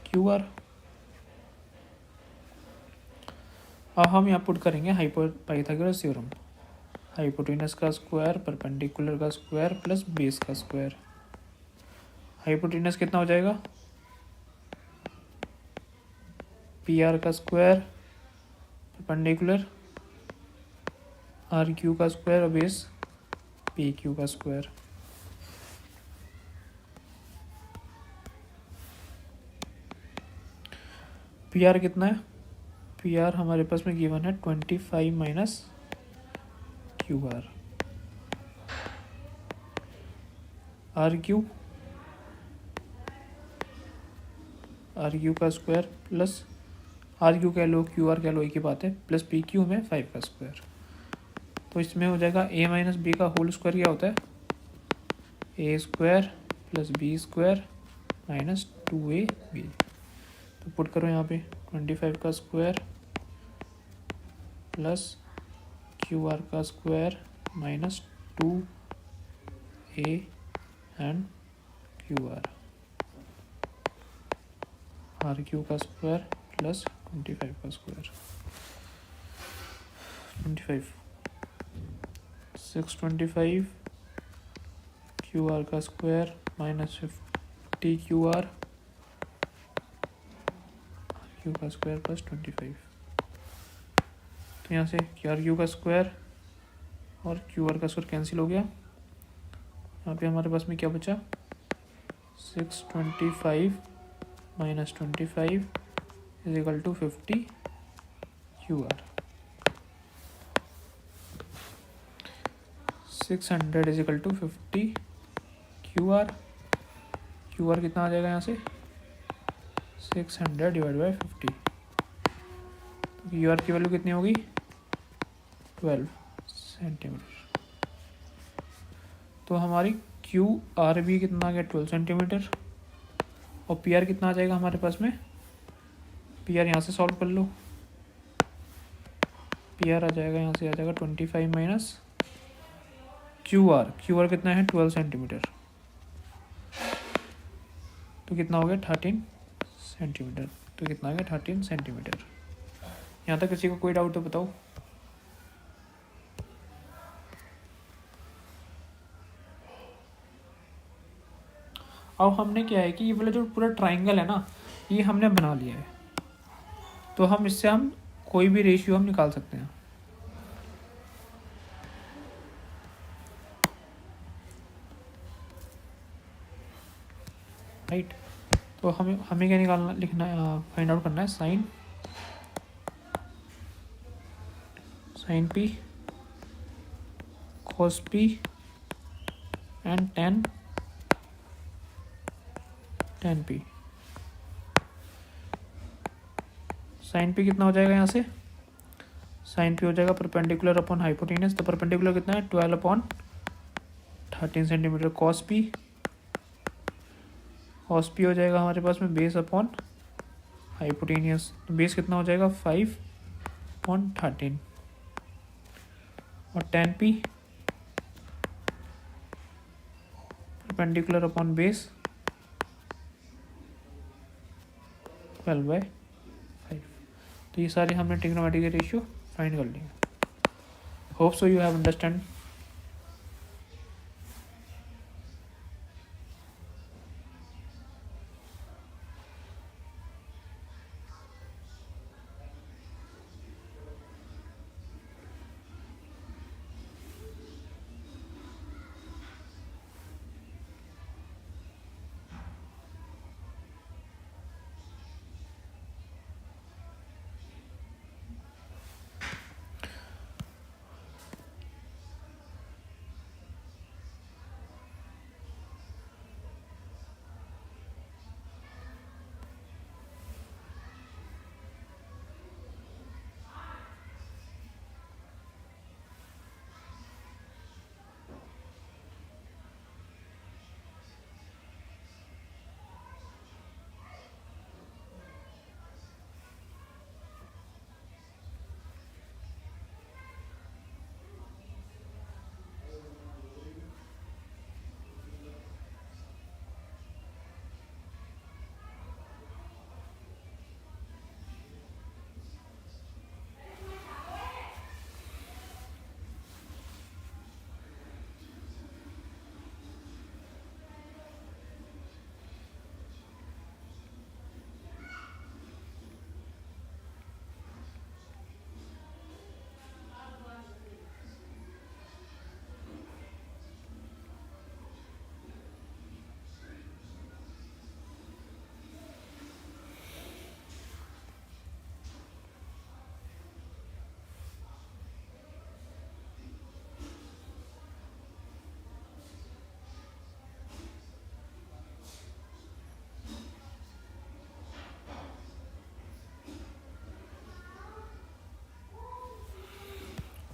क्यू आर। अब हम यहाँ पुट करेंगे पाइथागोरस थ्योरम, हाइपोटेनस का स्क्वायर, परपेंडिकुलर का स्क्वायर प्लस बेस का स्क्वायर। हाइपोटेनस कितना हो जाएगा, पी आर का स्क्वायर, परपेंडिकुलर आर क्यू का स्क्वायर और बेस पी क्यू का स्क्वायर। पी आर कितना है, पी आर हमारे पास में गिवन है 25 minus Q R. R Q का स्क्वायर प्लस आर क्यू कह लो, क्यू आर कह लो, एक ही बात है, प्लस पी क्यू में 5 का स्क्वायर। तो इसमें हो जाएगा ए माइनस बी का होल स्क्वायर क्या होता है, A square plus B square minus 2ab। तो पुट करो यहाँ पे 25 का स्क्वायर प्लस क्यू आर का square minus 2a and Q R Q का स्क्वायर प्लस 25 का स्क्वायर। 625 क्यू आर का square minus 50 Q R Q का स्क्वायर प्लस 25। तो यहाँ से क्यू आर क्यू का स्क्वायर और क्यू आर का स्क्वायर कैंसिल हो गया। यहाँ पे हमारे पास में क्या बचा, 625 minus 25 is equal to 50 Q R. 600 is equal to 50 Q R. Q R कितना आ जाएगा यहाँ से, 600 डिवाइड बाई 50। क्यू आर की वैल्यू कितनी होगी, 12 सेंटीमीटर। तो हमारी क्यू आर भी कितना आ गया, 12 सेंटीमीटर। और पी आर कितना आ जाएगा हमारे पास में, पी आर यहाँ से सॉल्व कर लो। पी आर आ जाएगा, यहाँ से आ जाएगा 25 माइनस क्यू आर कितना है, 12 सेंटीमीटर। तो कितना हो गया, 13 सेंटीमीटर। तो कितना आ गया, 13 सेंटीमीटर। यहाँ तक किसी को कोई डाउट तो बताओ। अब हमने क्या है कि ये वाला जो पूरा ट्राइंगल है ना, ये हमने बना लिया है। तो हम इससे हम कोई भी रेशियो हम निकाल सकते हैं, राइट। तो हमें क्या निकालना, लिखना, फाइंड आउट करना है sine P cos P and tan P. Sine P कितना हो जाएगा, यहाँ से साइन पी हो जाएगा परपेंडिकुलर अपॉन हाइपोटेनस। तो परपेंडिकुलर कितना है, 12 अपॉन 13 सेंटीमीटर। कॉस पी हो जाएगा हमारे पास में बेस अपॉन हाइपोटेनियस। तो बेस कितना हो जाएगा, 5 अपॉन 13। और ten P perpendicular upon base 12/5। तो ये सारे हमने ट्रिग्नोमेट्रिक रेशियो फाइंड कर लिए। Hope so you have understand.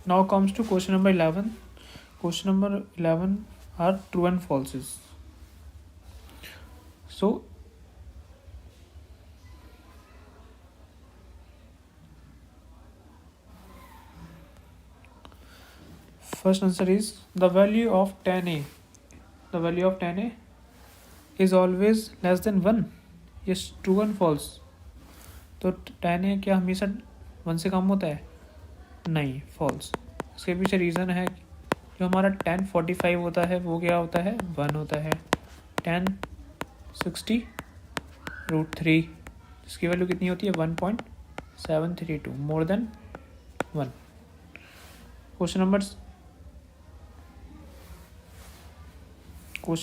Now comes to question number 11. Question number 11 are true and falses. So first answer is the value of tan a. The value of tan a is always less than 1. Yes, true and false. तो tan a क्या हमेशा 1 से कम होता है? नहीं, false. इसके पीछे reason है, जो हमारा tan 45 होता है वो क्या होता है? 1 होता है. tan 60√3 जिसकी वैल्यू कितनी होती है? 1.732, more than 1. Question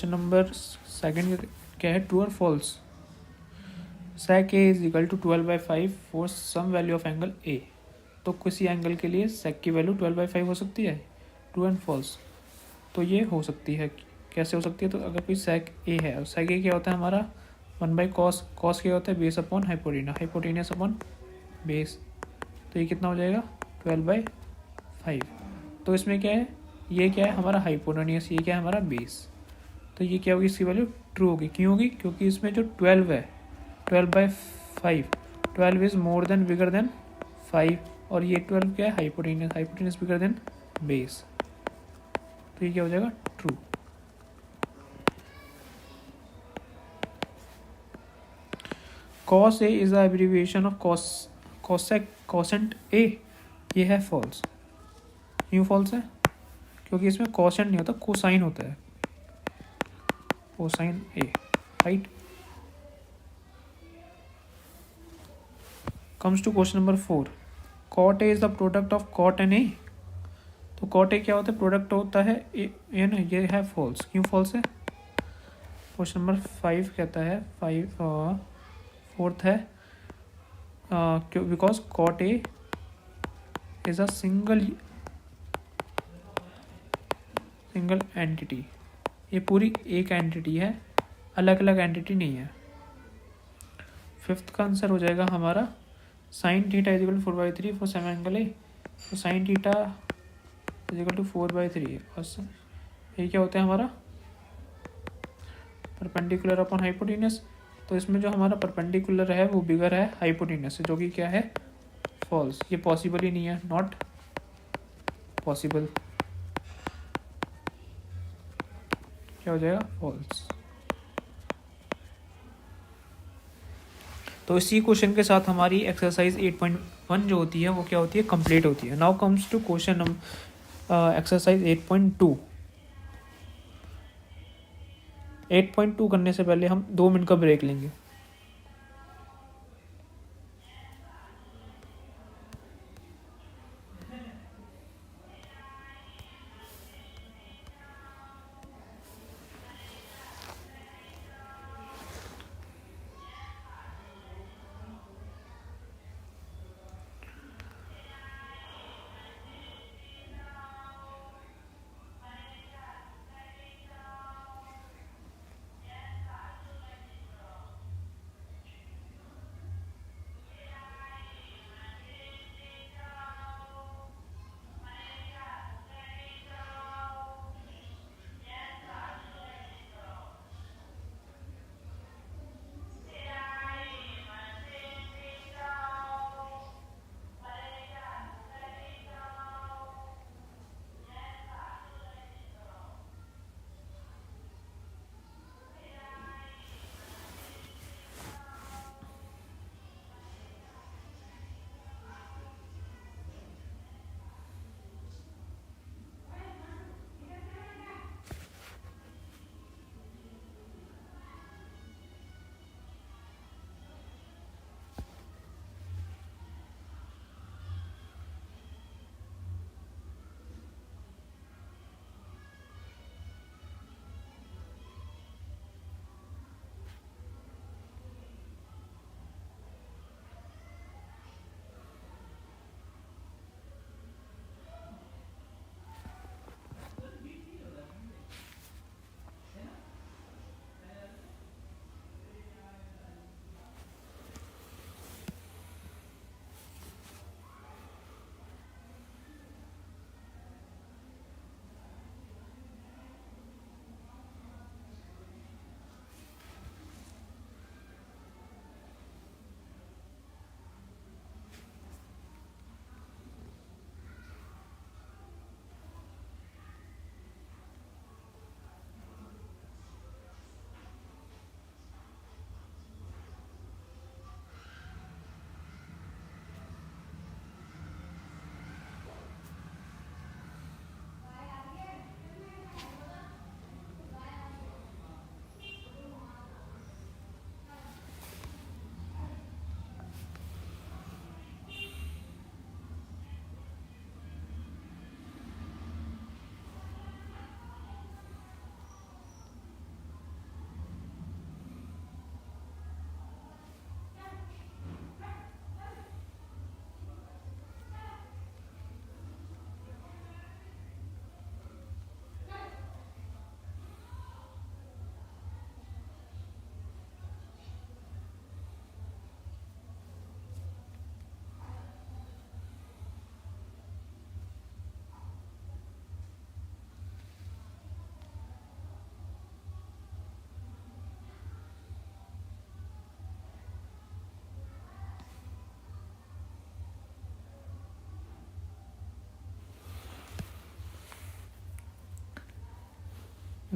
number second क्या है? ट्रू और false. sec a is equal to 12/5 for some value of angle a. तो किसी एंगल के लिए sec की वैल्यू 12/5 हो सकती है. True and false. तो ये हो सकती है. कैसे हो सकती है? तो अगर कोई sec a है, और sec a क्या होता है हमारा? 1/cos. cos क्या होता है? Base upon hypotenuse. Hypotenuse upon base. तो ये कितना हो जाएगा? 12/5. तो इसमें क्या है? ये क्या है हमारा? हाइपोटेनस. ये क्या है हमारा? बेस. तो ये क्या होगी? इसकी वैल्यू ट्रू होगी. क्यों होगी? क्योंकि इसमें जो 12 है, 12/5, 12 is more than bigger than 5, और ये 12 क्या है? Hypotenuse. Hypotenuse bigger than base. तो ये क्या हो जाएगा? True. cos a is the abbreviation of cosecant a. ये है फॉल्स. क्यों फॉल्स है? क्योंकि इसमें cosecant नहीं होता, कोसाइन होता है. Cosine a, right. Comes to question number 4. cot a is the product of cot and a. तो cot a क्या होता है? प्रोडक्ट होता है a ना. ये है फॉल्स. क्यों फॉल्स है? क्वेश्चन नंबर 5 कहता है, 4th है, क्यों? Because cot a is a single entity. ये पूरी एक एंटिटी है, अलग अलग एंटिटी नहीं है. 5th का आंसर हो जाएगा हमारा sin theta is equal to 4/3 for same angle A. तो sin theta is equal to 4/3. और ये क्या होता है हमारा? Perpendicular upon hypotenuse. तो इसमें जो हमारा परपेंडिकुलर है वो बिगर है हाइपोटेनस से, जो कि क्या है? फॉल्स. ये पॉसिबल ही नहीं है. Not possible. क्या हो जाएगा? फॉल्स. तो इसी क्वेश्चन के साथ हमारी एक्सरसाइज 8.1 जो होती है वो क्या होती है? कंप्लीट होती है. Now comes to question exercise 8.2. 8.2 करने से पहले हम 2 मिनट का ब्रेक लेंगे.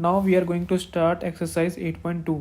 Now we are going to start exercise 8.2.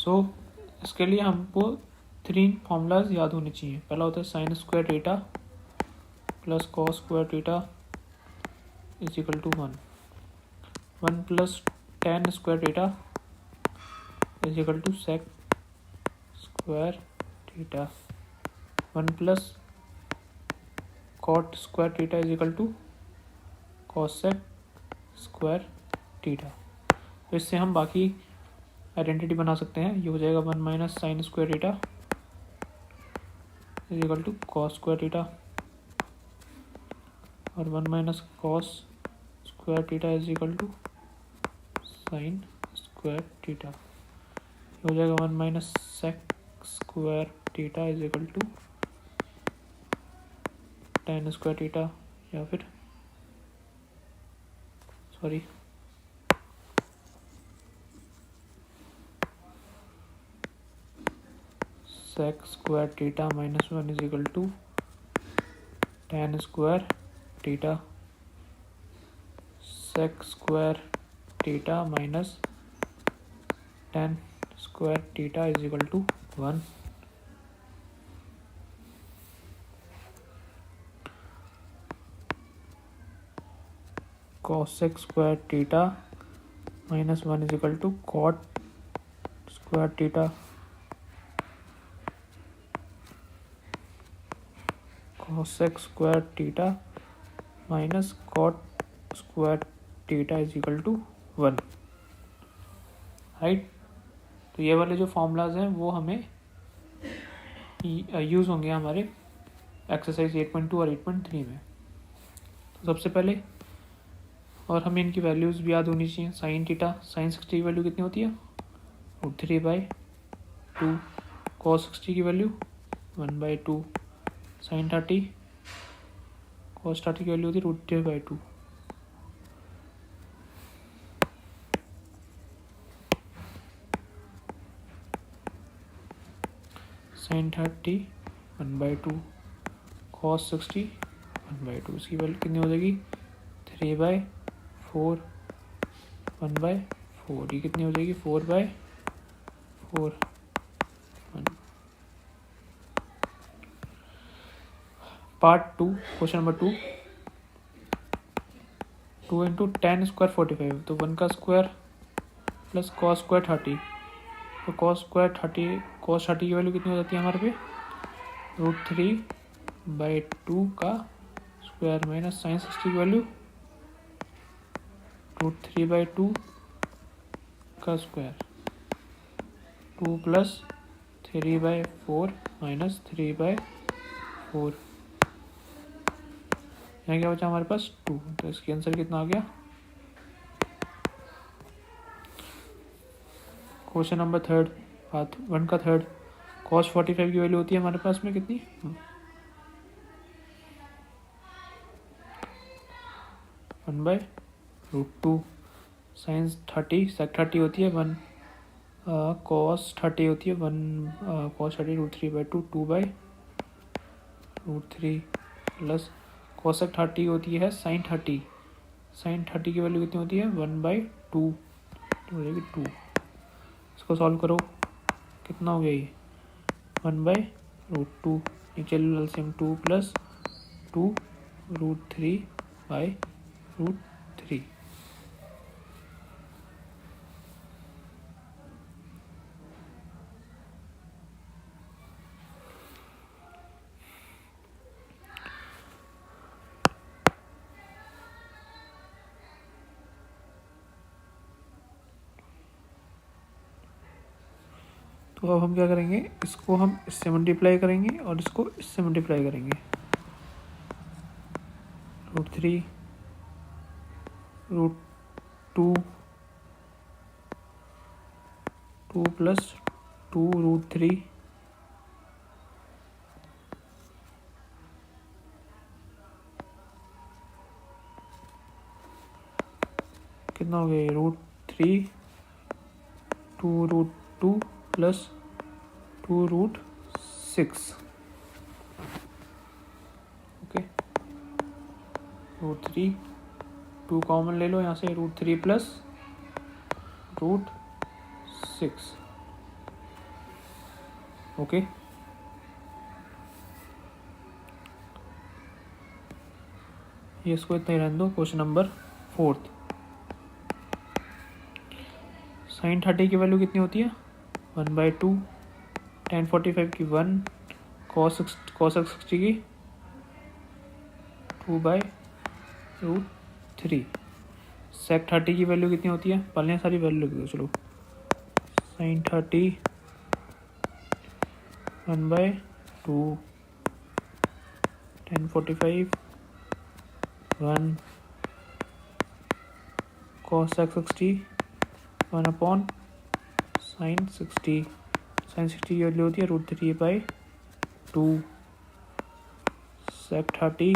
सो इसके लिए हमको 3 फॉर्मूलाज याद होने चाहिए। पहला होता है sine square theta plus cos square theta is equal to 1 plus tan square theta is equal to sec square theta, 1 plus cot square theta is equal to cosec square theta. तो इससे हम बाकी आइडेंटिटी बना सकते हैं। ये हो जाएगा 1 minus sine square theta is equal to cos square theta और 1 minus cos square theta is equal to sine square theta. ये हो जाएगा 1 minus sec square theta is equal to tan square theta या फिर sec square theta minus 1 is equal to tan square theta sec square theta minus tan square theta is equal to 1। Cosec square theta minus 1 is equal to cot square theta cosec square theta minus cot square theta is equal to 1, right. तो ये वाले जो formulas हैं वो हमें use होंगे हमारे exercise 8.2 और 8.3 में। तो सबसे पहले और हमें इनकी वैल्यूज़ भी याद होनी चाहिए। साइन थीटा साइन 60 की वैल्यू कितनी होती है √3/2, कॉस 60 की वैल्यू 1/2, साइन 30 कॉस 30 की वैल्यू होती है √3/2। साइन 30 1/2, कॉस 60 1/2, इसकी वैल्यू कितनी हो जाएगी 3/4 1/4, ये कितनी हो जाएगी 4/4 1। Part 2 question number 2 into ten square 45, तो 1 का स्क्वायर प्लस कॉस स्क्वायर 30, तो कॉस स्क्वायर 30 की वैल्यू कितनी हो जाती है हमारे पे √3/2 का स्क्वायर माइनस साइन 60 की वैल्यू √3/2 का स्क्वायर 2 प्लस 3/4 माइनस 3/4। यहाँ क्या बचा हमारे पास 2, तो इसकी आंसर कितना आ गया। क्वेश्चन नंबर थर्ड, पार्ट 1 का थर्ड, cos 45 की वैल्यू होती है हमारे पास में कितनी, 1/√2। साइन 30 सेक 30 होती है 1, cos 30 होती है 1, cos 30 √3/2, 2/√3 प्लस cosec 30 होती है sin 30, sin 30 की वैल्यू कितनी होती है 1/2, तो हो जाएगी 2। इसको सॉल्व करो, कितना हो गया ये 1/√2, नीचे एलसीएम 2 प्लस 2√3/√3। तो अब हम क्या करेंगे, इसको हम इससे मल्टीप्लाई करेंगे और इसको इससे मल्टीप्लाई करेंगे। √3 √2 2 प्लस 2√3 कितना हो गया √3 2√2 प्लस 2√6। ओके, √3 2 कॉमन ले लो यहाँ से, √3 प्लस √6। ओके, ये इसको इतना ही रहने दो। क्वेश्चन नंबर 4, साइन 30 की वैल्यू कितनी होती है 1/2, tan 45 की 1, cos 60 की 2/√3। sec 30 की वैल्यू कितनी होती है, पहले सारी वैल्यू लिख दो चलो। sin 30 1/2, tan 45 1, cos 60 1/sin 60, sin 60 की वैल्यू होती है √3/2, sec 30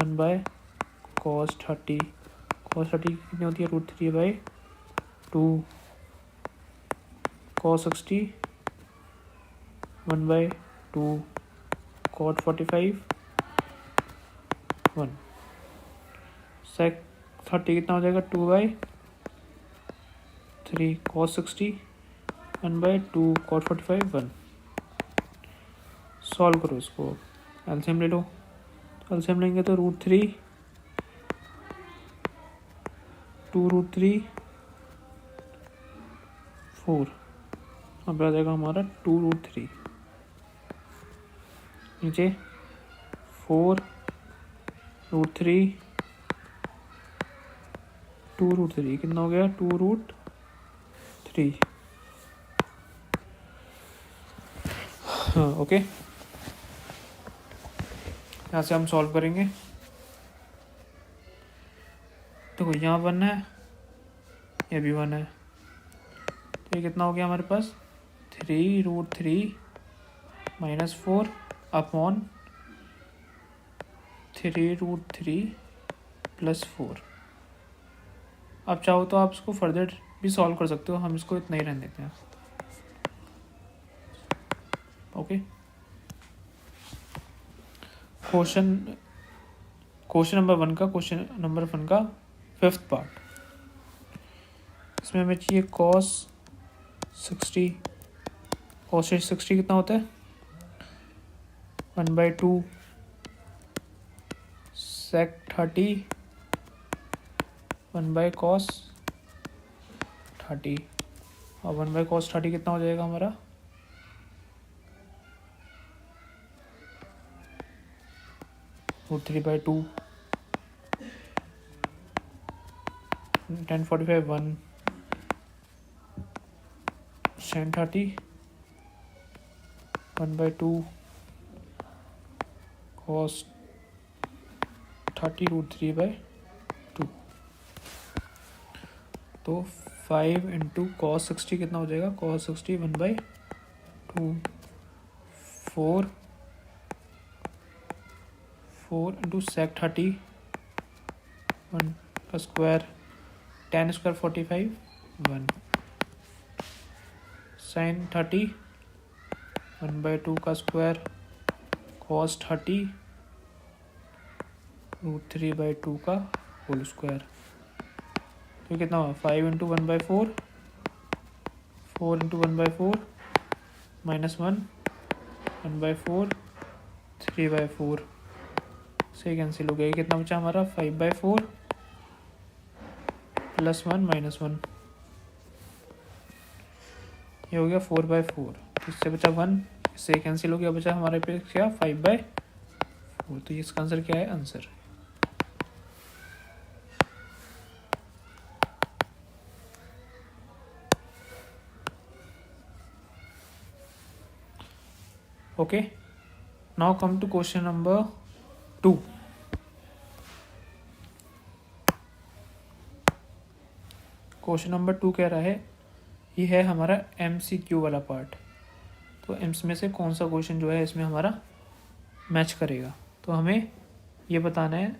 1/cos 30, cos 30 कितनी होती है √3/2, cos 60 1/2, cot 45 1, sec 30 कितना हो जाएगा 2/3, cos 60 1/2, cot 45 1। सॉल्व करो इसको, एलसीएम ले लो। एलसीएम लेंगे तो √3 2√3 4, अब आ जाएगा हमारा 2√3, नीचे 4√3 2√3 कितना हो गया 2√3। हाँ ओके, यहाँ से हम सॉल्व करेंगे। तो यहाँ 1 है, ये भी 1 है, तो ये कितना हो गया हमारे पास 3√3 -4 अपॉन 3√3 + 4। आप चाहो तो आप इसको फर्दर भी सॉल्व कर सकते हो, हम इसको इतना ही रहने देते हैं। ओके, क्वेश्चन नंबर 1 का, क्वेश्चन नंबर 1 का 5th पार्ट। इसमें हमें चाहिए cos 60 कितना होता है 1/2, sec 30 1/cos 30, और 1/cos 30 कितना हो जाएगा हमारा √3/2, tan 45 1, sin 30 1/2, cos 30√3/2। तो 5 इंटू कॉस 60 कितना हो जाएगा, कॉस 60 1/2। 4 इंटू सेक 30 1 का स्क्वायर, 10 स्क्वायर 45 1। साइन 30 1/2 का स्क्वायर, कॉस 30 √3/2 का होल स्क्वायर। तो कितना हुआ, 5 इंटू 1/4, 4 इंटू 1/4 -1, 1/4 3/4 से कैंसिल हो गया। ये कितना बचा हमारा, 5/4 +1 -1, ये हो गया 4/4। इससे बचा 1, इससे कैंसिल हो गया, बचा हमारे पे क्या 5/4। तो इसका आंसर क्या है, answer okay. Now come to question number 2। Question number 2 कह रहा है, ये है हमारा MCQ वाला पार्ट। तो एम्स में से कौन सा क्वेश्चन जो है इसमें हमारा मैच करेगा, तो हमें ये बताना है।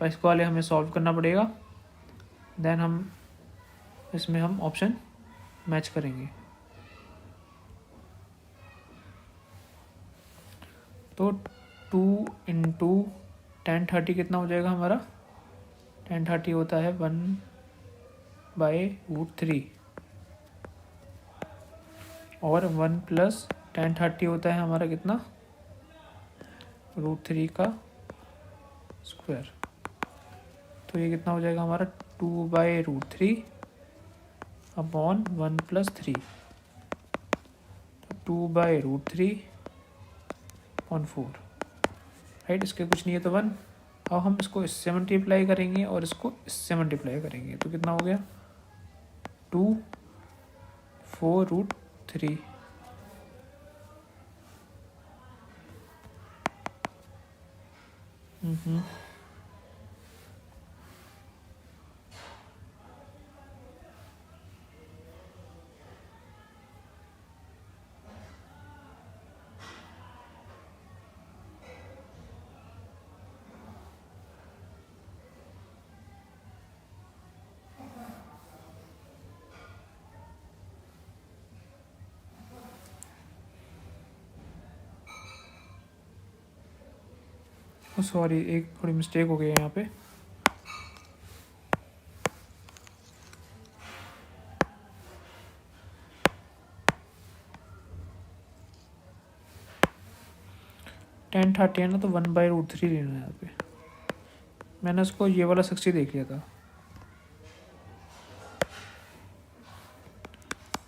इसको वाले हमें सॉल्व करना पड़ेगा, देन हम इसमें हम ऑप्शन मैच करेंगे। तो 2 इंटू 1030 कितना हो जाएगा हमारा, 1030 होता है 1/√3, और 1 + 1030 होता है हमारा कितना, √3 का स्क्वायर। तो ये कितना हो जाएगा हमारा, 2/√3 अपॉन 1 + 3, 2/√3 अपॉन 4, राइट। इसके कुछ नहीं है तो 1। अब हम इसको इससे मल्टीप्लाई करेंगे और इसको इससे मल्टीप्लाई करेंगे, तो कितना हो गया, 2 4√3। सॉरी, एक थोड़ी मिस्टेक हो गई है यहाँ पे। टेन 30 है ना, तो 1/√3 लेना है यहाँ पे। मैंने उसको ये वाला 60 देख लिया था,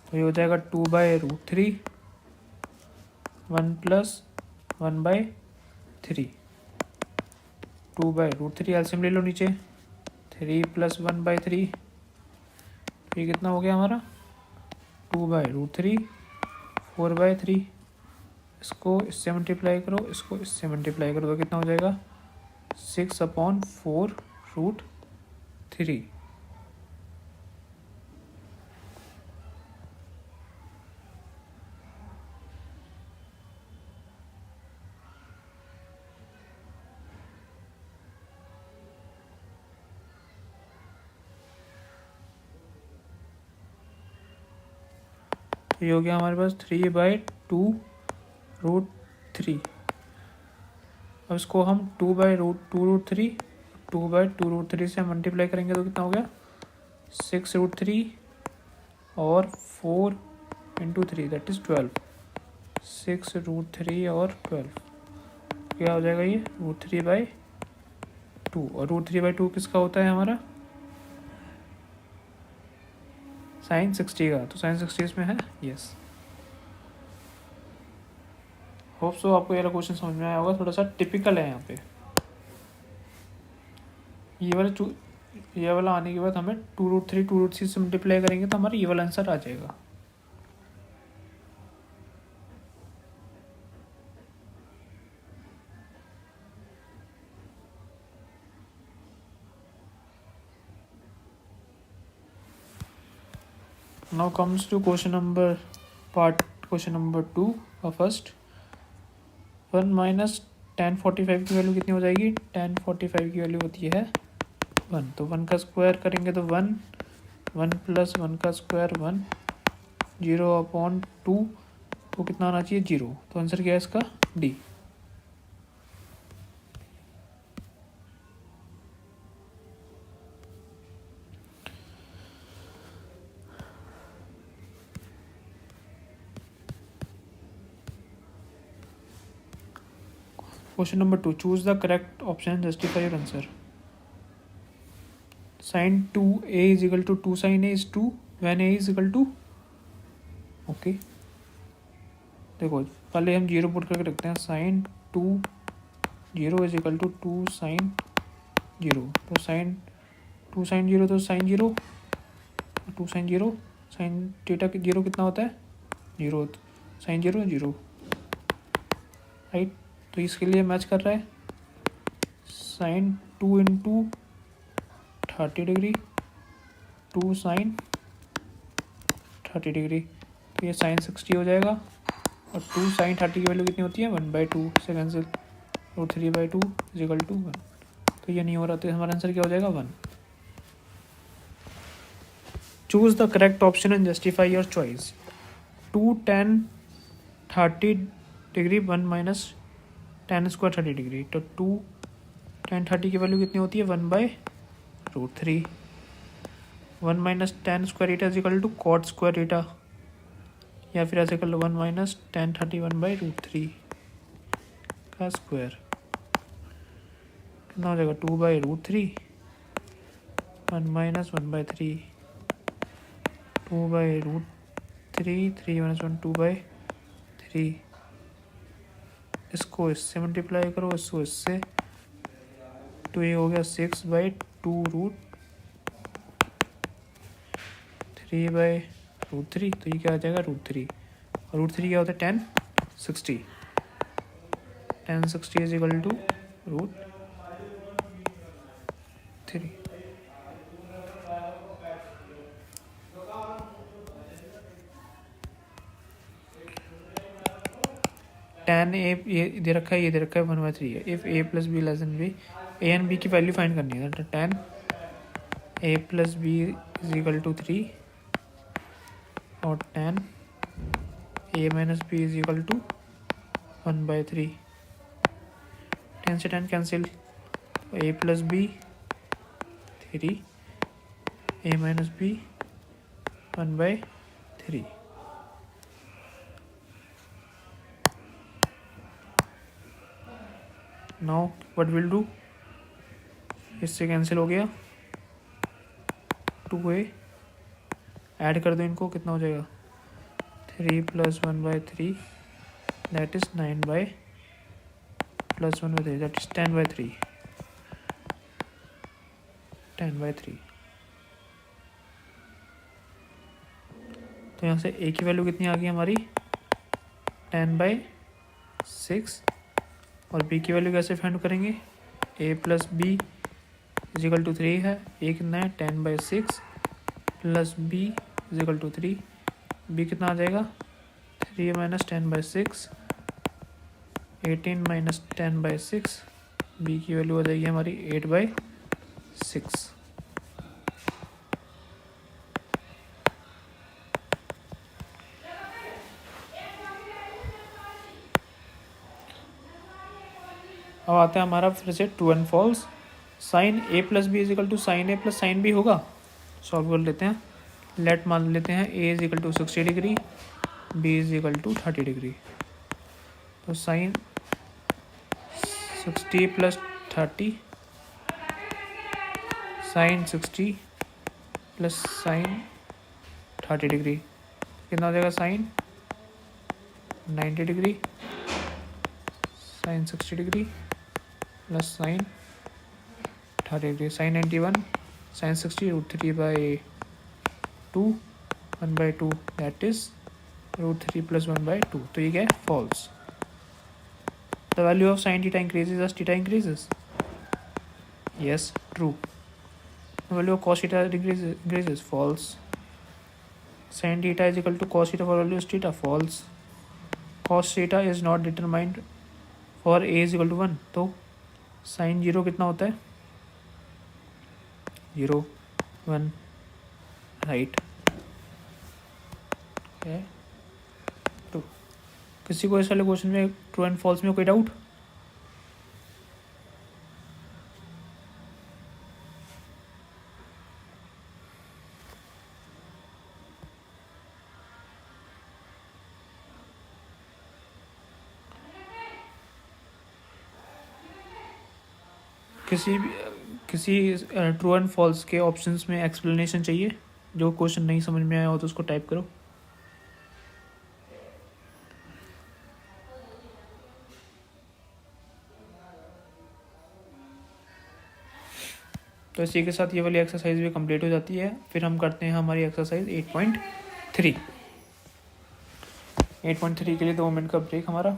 तो ये हो जाएगा 2/√3, 1 + 1/3, 2/√3 एल्सियम ले लो नीचे, 3 + 1/3, ये कितना हो गया हमारा, 2/√3 4/3। इसको इससे मल्टीप्लाई करो, इसको इससे मल्टीप्लाई करो, तो कितना हो जाएगा, 6/4√3। ये हो गया हमारे पास 3/2√3। अब इसको हम 2/2√3 2/2√3 से मल्टीप्लाई करेंगे, तो कितना हो गया, 6√3 और 4 इंटू 3 दैट इज़ 12, 6√3 और 12 क्या हो जाएगा, ये √3/2। और √3/2 किसका होता है हमारा, sin 60 का। तो sin 60 इसमें है, यस। होप सो आपको ये क्वेश्चन समझ में आया होगा। थोड़ा सा टिपिकल है यहाँ पे। ये वाला आने के बाद हमें 2√3 से मल्टीप्लाई करेंगे तो हमारा ये वाला आंसर आ जाएगा। Now comes to question number 2 का फर्स्ट. 1 माइनस tan 45 की वैल्यू कितनी हो जाएगी? tan 45 की वैल्यू होती है 1. तो 1 का स्क्वायर करेंगे तो 1 प्लस 1 का स्क्वायर 1 0/2 तो कितना आना चाहिए? 0. तो आंसर क्या है इसका? D. Question number 2. Choose the correct option and justify your answer. Sin 2a is equal to 2 sin a is 2 when a is equal to. Okay देखो पहले हम 0 पुट करके रखते हैं. sin 2 0 is equal to 2 sin 0. तो sin 2 sin 0 तो sin 0 2 sin 0 sin theta 0 कितना होता है? 0. sin 0 0 right. तो इसके लिए मैच कर रहा है. sin 2 into 30 degree 2 sin 30 degree तो ये sin 60 हो जाएगा. और 2 sin 30 की वैल्यू कितनी होती है? 1/2 से कैंसिल. और 3/2 इज इक्वल टू 1. तो ये नहीं हो रहा तो हमारा आंसर क्या हो जाएगा? 1. Choose the correct option and justify your choice. 2 tan 30 degree 1 minus tan square 30 degree. तो 2 tan 30 की वैल्यू कितनी होती है? 1/√3. 1 minus tan square theta is equal to cot square theta. या फिर ऐसे कर लो 1 माइनस tan 30 1/√3 का स्क्वायर कितना हो जाएगा? 2/√3. 1 माइनस 1/3 2/√3 3 माइनस 1 2/3. इसको इससे मल्टीप्लाई करो, इसको इससे. तो ये हो गया 6/2√3/√3. तो ये क्या आ जाएगा? √3. और √3 क्या होता है? tan 60. tan 60 is equal to √3. tan a ये दे रखा है, ये दे रखा है 1/3 है. If a plus B less than B, A and B की वैल्यू फाइंड करनी है. तो tan a plus B is equal to 3 और tan a minus B is equal to 1/3. 10 से 10 cancel. a plus B 3 a minus B 1/3. Now what will do? इससे cancel हो गया. 2a add कर दो इनको, कितना हो जाएगा? 3 plus 1/3 that is 9 plus 1/3 that is 10/3. 10/3. तो यहाँ से a की वैल्यू कितनी आ गई हमारी? 10/6. और b की वैल्यू कैसे फाइंड करेंगे? a plus B is equal to 3 है. a कितना है? 10/6 plus b is equal to 3. b कितना आ जाएगा? 3 माइनस 10/6 18 माइनस 10/6. b की वैल्यू हो जाएगी हमारी 8/6. अब आता है हमारा फिर से true and false. Sine a plus B is equal to sine a plus sine B होगा. सॉल्व कर लेते हैं. लेट मान लेते हैं a is equal to 60 degree b is equal to 30 degree. तो sine 60 plus 30 sine 60 plus sine 30 degree कितना हो जाएगा? Sine 90 degree sine 60 degree plus sine 30 degree. Sine 91 sine 60 √3/2 1/2 that is √3 plus 1/2. तो ये क्या है? False. The value of sine theta increases as theta increases. Yes true. The value of cos theta increases. False. Sine theta is equal to cos theta for value theta, false. Cos theta is not determined for A is equal to 1, तो sign 0 कितना होता है, 0 1, right है। तो किसी को इस वाले क्वेश्चन में ट्रू एंड फॉल्स में कोई डाउट? किसी ट्रू एंड फॉल्स के ऑप्शंस में एक्सप्लेनेशन चाहिए? जो क्वेश्चन नहीं समझ में आया हो तो उसको टाइप करो। तो इसी के साथ ये वाली एक्सरसाइज भी कंप्लीट हो जाती है। फिर हम करते हैं हमारी एक्सरसाइज 8.3। 8.3 के लिए 2 मिनट का ब्रेक हमारा।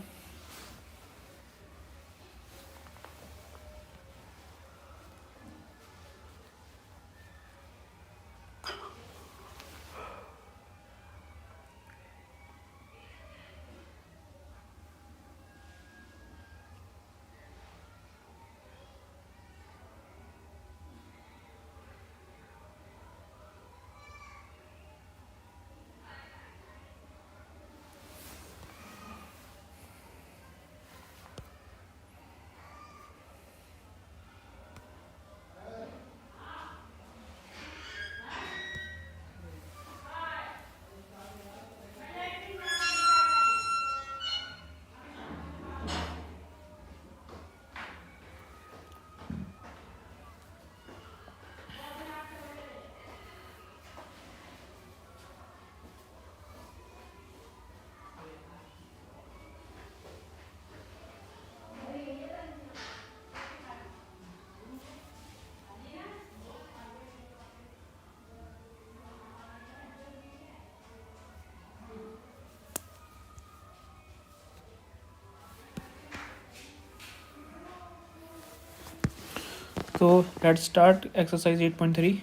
तो लेट्स स्टार्ट एक्सरसाइज 8.3।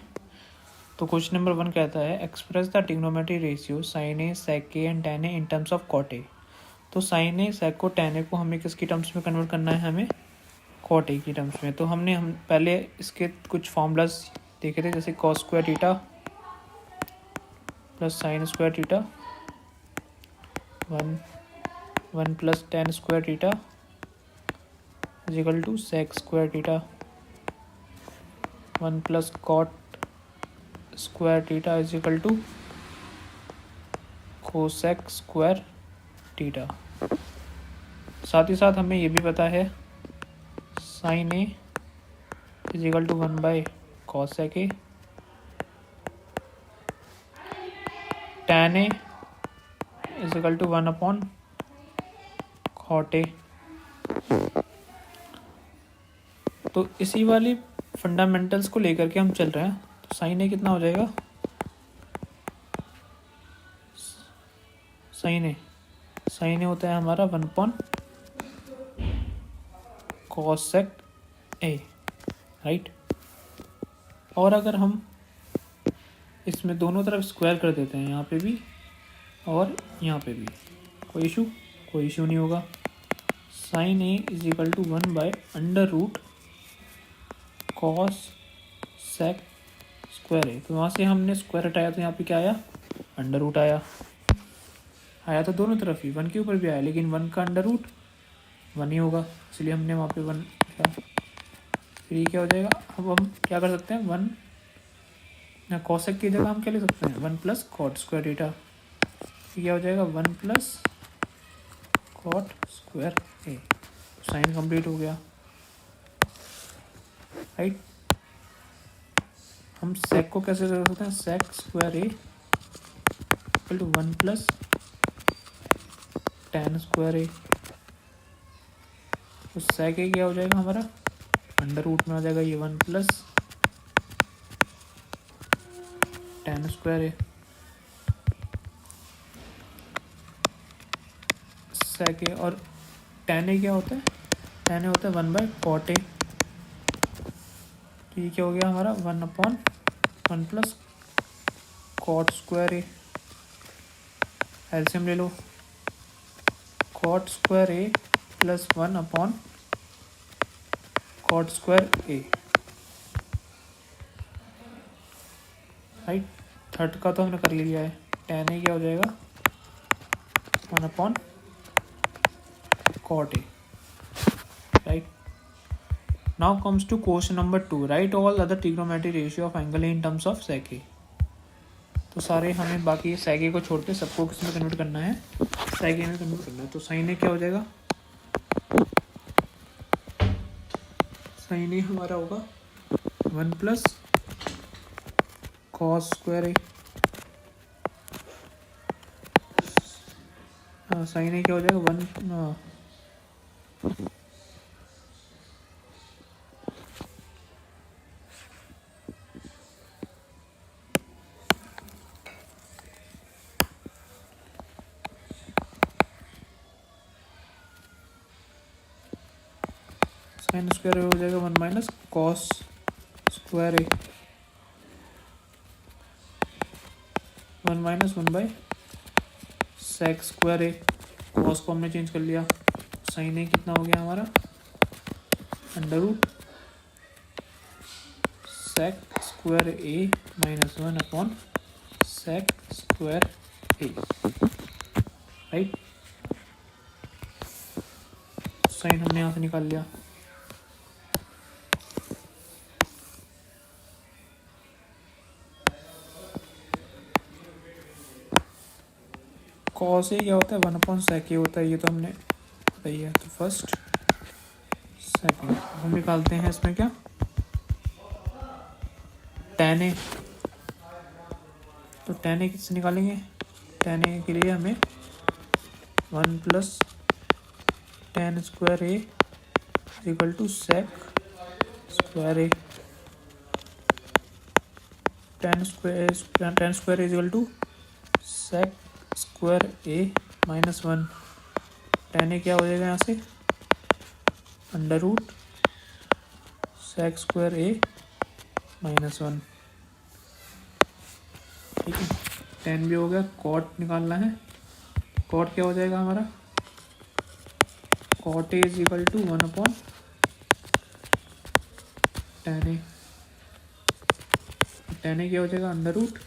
तो क्वेश्चन नंबर 1 कहता है express the trigonometry ratio sine A sec A and tan A in terms of cot A. तो साइन ए सेक को टेन ए को हमें किसकी टर्म्स में कन्वर्ट करना है, हमें कॉट ए की टर्म्स में। तो हम पहले इसके कुछ फॉर्मूलाज देखे थे, जैसे cos square theta plus sine square theta 1 plus tan square theta is equal to sec square theta 1 plus cot square theta is equal to cosec square theta. साथ ही साथ हमें ये भी पता है sine A is equal to 1 by cosec A, tan A is equal to 1 upon cot A. तो इसी वाली फंडामेंटल्स को लेकर के हम चल रहे हैं। तो साइन ए कितना हो जाएगा, साइन ए होता है हमारा 1 अपॉन कॉसेक ए, राइट। और अगर हम इसमें दोनों तरफ स्क्वायर कर देते हैं, यहाँ पे भी और यहाँ पे भी, कोई इशू नहीं होगा। Sine A is equal to 1 by under root cosec square A. तो वहाँ से हमने स्क्वायर हटाया तो यहाँ पे क्या आया, अंडर रूट आया तो दोनों तरफ ही 1 के ऊपर भी आया, लेकिन 1 का अंडर रूट 1 ही होगा, इसलिए हमने वहाँ पे 1 किया। फिर ये क्या हो जाएगा, अब हम क्या कर सकते हैं, 1 ना कॉसेक की जगह हम क्या ले सकते हैं 1 प्लस कॉट स्क्वायर थीटा। ये क्या हो जाएगा 1 plus cot square A. Sign complete हो गया, राइट। हम सेक को कैसे कर सकते हैं, sec square A equal to 1 plus tan square A. तो सेक ए क्या हो जाएगा हमारा, अंडर रूट में आ जाएगा ये 1 plus tan square A. Sec ए और टेन ए क्या होता है, टेन ए होता है 1 बाय कॉट ए। तो ये क्या हो गया हमारा 1 upon 1 plus cot square A. LCM ले लो, cot square A plus 1 upon cot square A, right. Third का तो हमने कर लिया है, टेन ए क्या हो जाएगा 1 upon cot A, right. Now comes to question number 2, write all other trigonometric ratio of angle in terms of sec A. तो सारे हमें बाकी सेक ए को छोड़ के सबको किस में कन्वर्ट करना है, सेक ए में कन्वर्ट करना है। तो साइन ए क्या हो जाएगा, साइन ए हमारा होगा 1 plus cos square A, sine A क्या हो जाएगा 1 साइन स्क्वायर हो जाएगा 1 minus cos square A, 1 minus 1 by sec square A, cos को हमने चेंज कर लिया, साइन ए कितना हो गया हमारा under root sec square A minus 1 upon sec square A, right. Sign हमने यहाँ से निकाल लिया, कॉस ए क्या होता है 1 अपॉन सेक ए होता है, ये तो हमने पता ही है। तो फर्स्ट सेकंड हम निकालते हैं इसमें क्या, टेन ए। तो टेन ए किससे निकालेंगे, टेन ए के लिए हमें 1 plus tan square A equal to sec square A, tan square is equal to sec square A minus 1, tan A क्या हो जाएगा यहाँ से under root sec square A minus 1, ठीक है। टेन भी हो गया, कॉट निकालना है, कॉट क्या हो जाएगा हमारा, cot A is equal to 1 upon tan A, tan A क्या हो जाएगा under root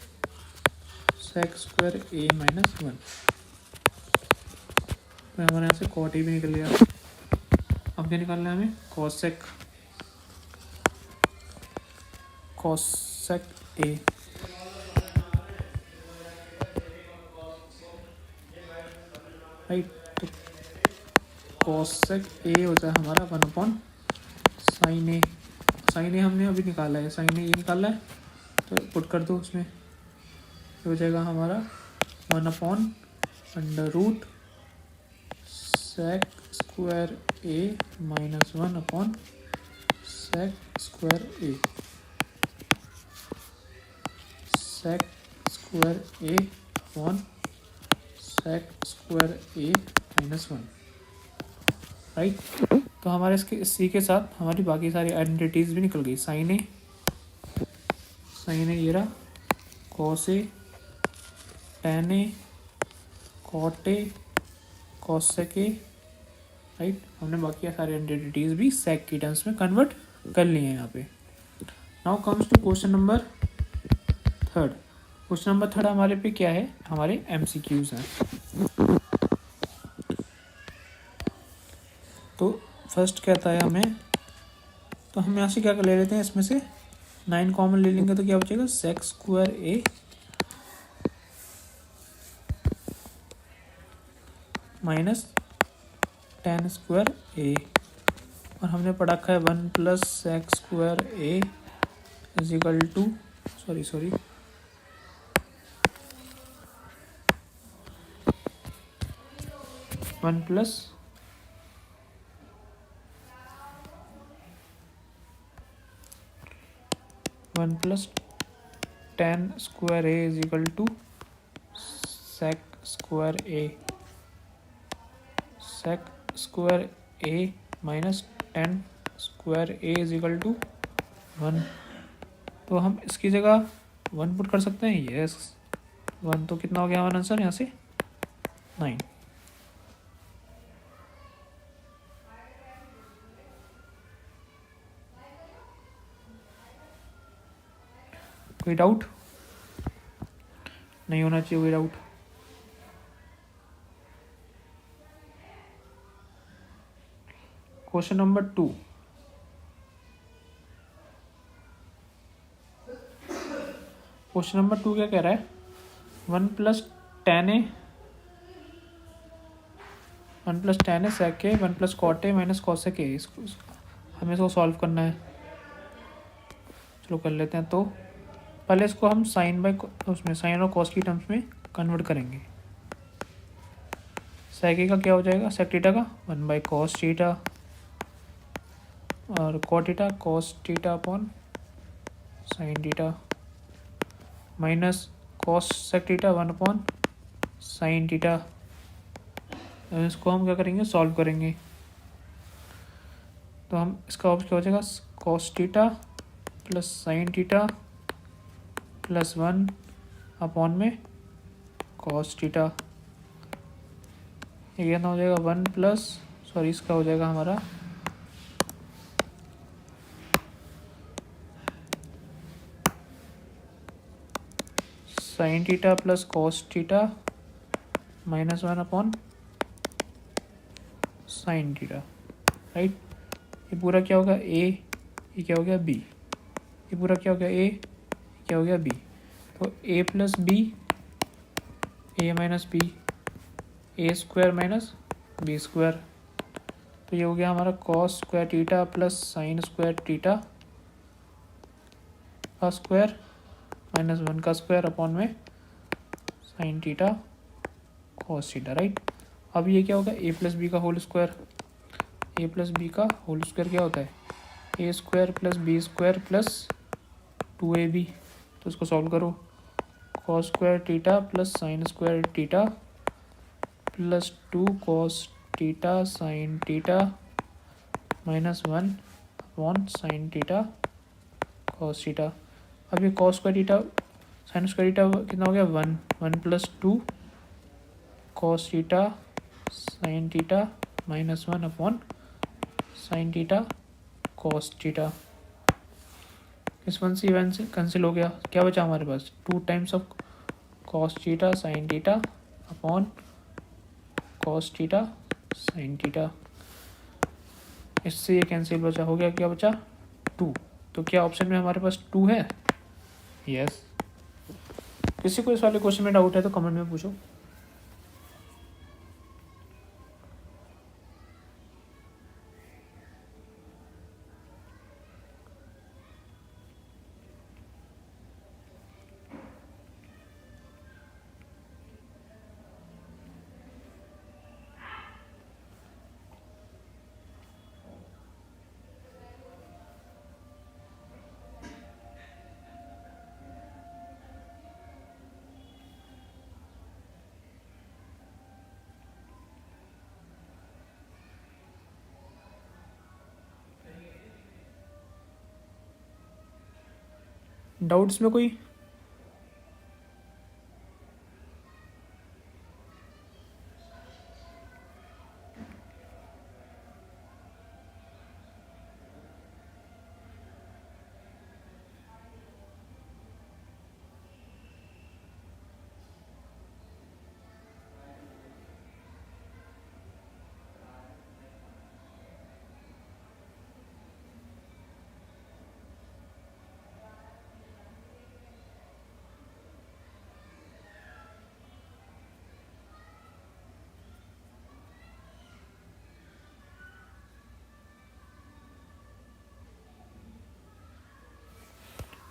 sec square A minus 1, तो हमारे यहाँ से कॉट ए भी निकल गया। अब क्या निकालना है हमें, कॉसेक ए, राइट। तो कॉसेक ए होता है हमारा 1 अपॉन साइन ए, साइन ए हमने अभी निकाला है, साइन ए ये निकाला है तो पुट कर दो उसमें, हो जाएगा हमारा 1 upon under root sec square A minus 1 upon sec square A, sec square A upon sec square A minus 1, right. तो हमारे इसी के साथ हमारी बाकी सारी आइडेंटिटीज़ भी निकल गई, साइन ए ये रहा, cos A, tan A, cot A, cosec A, right. हमने बाकी सारी आइडेंटिटीज़ भी सेक की टर्म्स में कन्वर्ट कर लिए हैं यहाँ पे। Now comes to question number third. Question number third हमारे पे क्या है, हमारे MCQs हैं। तो फर्स्ट कहता है हमें, तो हम यहाँ से क्या कर ले लेते हैं, इसमें से 9 कॉमन ले लेंगे तो क्या बचेगा sec square A minus tan square A, और हमने पढ़ा रखा है 1 plus sec square A is equal to sorry 1 plus tan square A is equal to sec square A minus tan square A is equal to 1। तो हम इसकी जगह 1 put कर सकते हैं, यस 1, तो कितना हो गया हमारा आंसर यहाँ से 9। कोई डाउट? नहीं होना चाहिए कोई doubt. Question number 2। Question number 2 क्या कह रहा है? 1 + 10a 1 + 10a sec a 1 + cot a - cosec a। हमें इसको सॉल्व करना है। चलो कर लेते हैं। तो पहले इसको हम साइन बाय उसमें साइन और कॉस की टर्म्स में कन्वर्ट करेंगे। सेक ए का क्या हो जाएगा? सेक थीटा का 1/cos थीटा और cot theta cos theta upon sine theta minus cosec theta 1/sin theta. इसको हम क्या करेंगे? सॉल्व करेंगे। तो हम इसका ऑप्शन क्या हो जाएगा? cos theta plus sine theta plus 1 upon में cos थीटा। ये कितना हो जाएगा? 1 प्लस इसका हो जाएगा हमारा sine theta plus cos theta minus 1 upon sine theta, right. ये पूरा क्या होगा? ए, ये क्या हो गया? बी। ये पूरा क्या हो गया? ए, क्या हो गया? बी। तो A plus B, A minus B, A square minus B square. तो ये हो गया हमारा cos square theta plus sine square theta का स्क्वायर माइनस 1 का स्क्वायर अपॉन में sine theta cos theta, right. अब ये क्या होगा? ए प्लस बी का whole square. A plus B का होल स्क्वायर क्या होता है? A square plus B square plus 2ab। तो इसको सॉल्व करो। Cos square theta plus sine square theta plus 2 cos theta sine theta minus 1 upon sine theta cos theta. अब ये cos square theta sine square theta कितना हो गया? 1 plus 2 cos theta sine theta minus 1 upon sine theta cos theta. इस 1 से 1 से cancel हो गया। क्या बचा हमारे पास? 2 times of cos theta sine theta upon cos theta sine theta. इससे ये कैंसिल बचा, हो गया। क्या बचा? 2। तो क्या ऑप्शन में हमारे पास 2 है? यस। किसी को इस वाले क्वेश्चन में डाउट है तो कमेंट में पूछो। डाउट्स में कोई?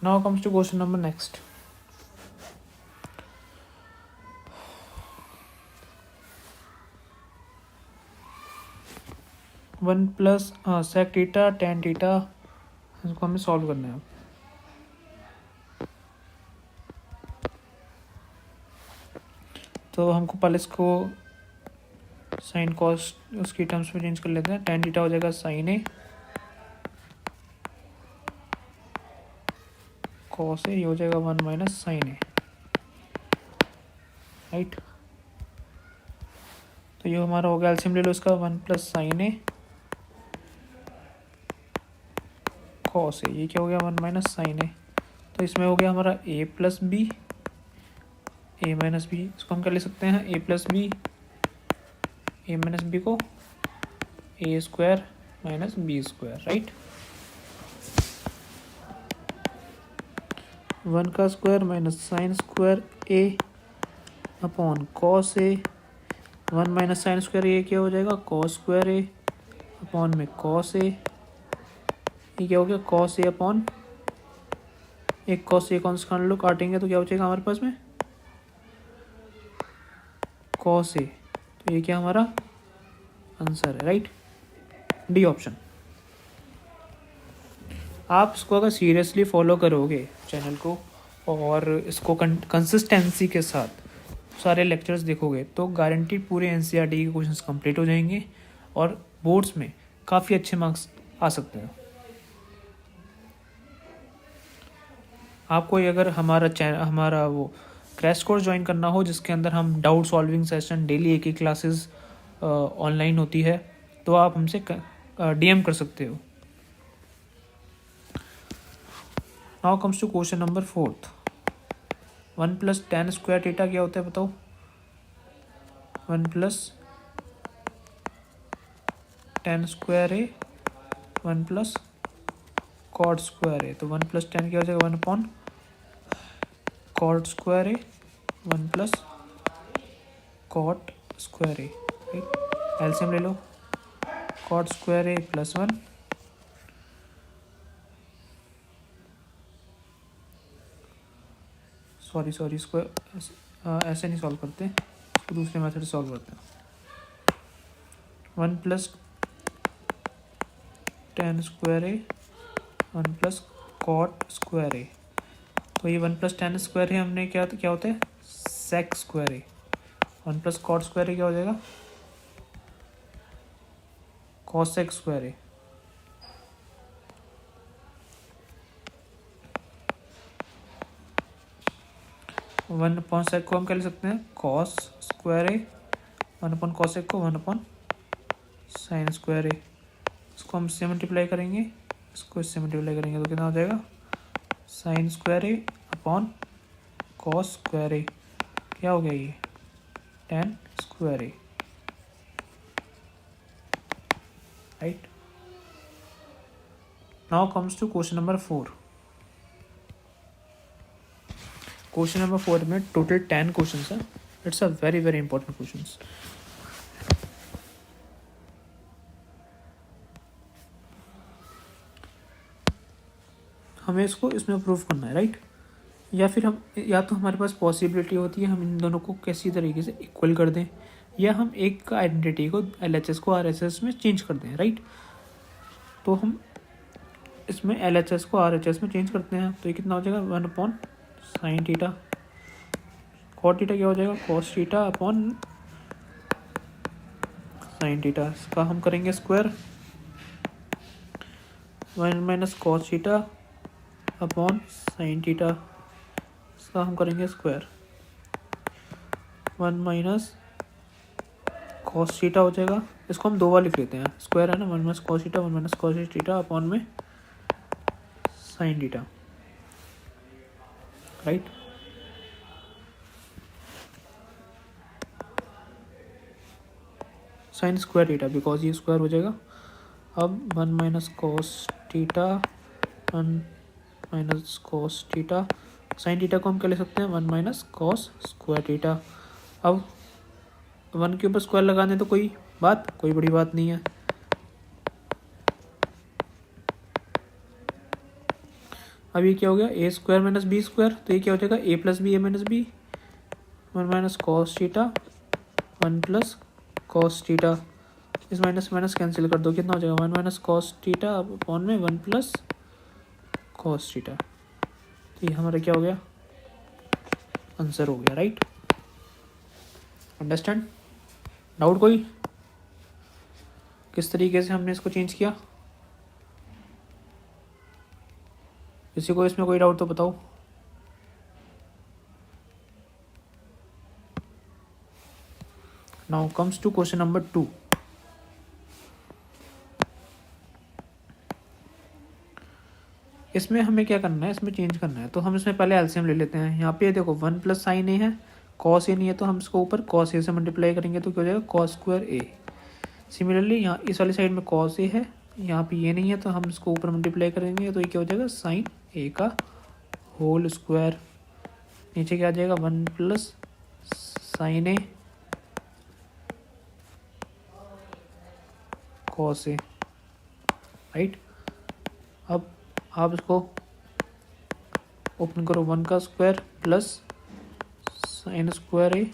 Now comes to question number next. One plus sec theta tan theta, इसको हमें सॉल्व करना है। तो हमको पहले इसको साइन कॉस उसकी टर्म्स में चेंज कर लेते हैं। टेन थीटा हो जाएगा साइन ए, कॉस ए, ये हो जाएगा 1 - साइन ए, राइट। तो ये हमारा हो गया, एलसीएम ले लो इसका, 1 plus sine A cos A, ये क्या हो गया 1 माइनस साइन ए। तो इसमें हो गया हमारा A plus B, A minus B, इसको हम क्या ले सकते हैं, A plus B, A minus B को A square minus B square, right. 1 का square minus sine square A upon cos A, 1 minus sine square A क्या हो जाएगा, कॉस स्क्वायर ए अपॉन में कॉस ए, ये क्या हो गया कॉस ए अपॉन एक कॉस ए कॉन्स्टेंट लो, काटेंगे तो क्या हो जाएगा हमारे पास में कॉस ए। तो ये क्या हमारा आंसर है, राइट, डी ऑप्शन। आप इसको अगर सीरियसली फॉलो करोगे चैनल को और इसको कंसिस्टेंसी के साथ सारे लेक्चर्स देखोगे तो गारंटीड पूरे एनसीईआरटी के क्वेश्चंस कंप्लीट हो जाएंगे और बोर्ड्स में काफ़ी अच्छे मार्क्स आ सकते हैं। आपको अगर हमारा वो क्रैश कोर्स ज्वाइन करना हो जिसके अंदर हम डाउट सॉल्विंग सेशन डेली एक क्लासेस ऑनलाइन होती है, तो आप हमसे डीएम कर सकते हो। Now comes to question number 4। 1 plus tan square theta क्या होता है बताओ। 1 plus tan square A 1 plus cot square A, तो 1 प्लस tan क्या हो जाएगा 1 upon cot square A 1 plus cot square A, right. LCM ले लो, cot square A plus 1 sorry इसको ऐसे नहीं सॉल्व करते, इसको दूसरे मेथड से सॉल्व करते हैं। 1 plus tan square A 1 plus cot square A, तो ये 1 प्लस tan स्क्वायर है हमने क्या होता है सेक square A, 1 plus cot square A क्या हो जाएगा cosec square A. One upon sec को हम क्या ले सकते हैं cos square A, 1 upon cosec को 1 अपॉन साइन स्क्वायर ए, इसको हम इससे मल्टीप्लाई करेंगे, इसको इससे मल्टीप्लाई करेंगे तो कितना हो जाएगा sine square A upon cos square A, क्या हो गया ये tan square A, right. Now comes to question number 4। Question number 4 में टोटल 10 क्वेश्चन है। It's a very very important question. हमें इसको इसमें प्रूव करना है, राइट। या तो हमारे पास पॉसिबिलिटी होती है हम इन दोनों को किसी तरीके से इक्वल कर दें, या हम एक का आइडेंटिटी को LHS को RHS में चेंज कर दें, राइट। तो हम इसमें LHS को RHS में चेंज करते हैं, तो ये कितना हो जाएगा 1 upon sine theta, cot theta क्या हो जाएगा cos theta upon sine theta, इसका हम करेंगे square, 1 minus cos theta upon sine theta, इसका हम करेंगे स्क्वायर, 1 माइनस कॉस थीटा हो जाएगा, इसको हम 2 बार लिख लेते हैं, स्क्वायर है ना, 1 minus cos theta 1 minus cos theta upon में sine theta, right. Sine square theta because ये स्क्वायर हो जाएगा। अब 1 minus cos theta 1 minus cos theta, sine theta को हम क्या ले सकते हैं 1 माइनस कॉस स्क्वायर थीटा। अब 1 के ऊपर स्क्वायर लगाने तो कोई बड़ी बात नहीं है। अब ये क्या हो गया A square minus B square, तो ये क्या हो जाएगा A plus B A minus B, 1 minus cos theta 1 plus cos theta, इस माइनस कैंसिल कर दो, कितना हो जाएगा 1 माइनस कॉस थीटा अपॉन में 1 प्लस कॉस थीटा। तो ये हमारा क्या हो गया आंसर हो गया, राइट। अंडरस्टैंड, डाउट कोई किस तरीके से हमने इसको चेंज किया, किसी को इसमें कोई डाउट तो बताओ। Now comes to question number 2. इसमें हमें क्या करना है, इसमें चेंज करना है. तो हम इसमें पहले एलसीएम ले लेते हैं. यहाँ पे देखो 1 प्लस साइन ए है, कॉस ए नहीं है तो हम इसको ऊपर कॉस ए से मल्टीप्लाई करेंगे तो क्या हो जाएगा कॉस स्क्वायर ए. सिमिलरली यहाँ इस वाली साइड में कॉस ए है, यहाँ पे ये नहीं है तो हम इसको ऊपर मल्टीप्लाई करेंगे तो ये क्या हो जाएगा साइन ए का होल स्क्वायर. नीचे क्या आ जाएगा 1 plus sine A cos A. Right. अब आप इसको ओपन करो, 1 का square plus sine square A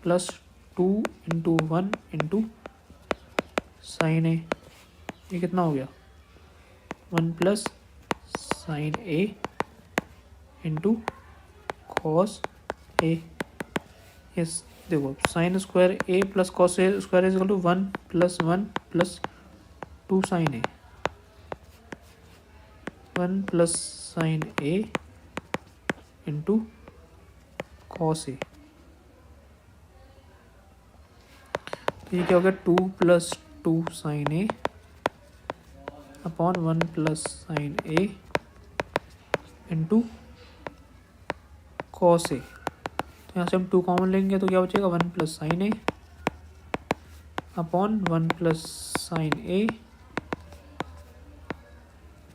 plus 2 into 1 into sine A. ये कितना हो गया 1 plus sine A into cos A. Yes देखो sine square A plus cos A square is equal to 1 plus 2 sine A. 1 plus sine A into cos A. तो ये क्या हो गया 2 plus 2 sine A upon 1 plus sine A into cos A. तो यहाँ से हम 2 कॉमन लेंगे तो क्या बचेगा 1 plus sine A upon 1 plus sine A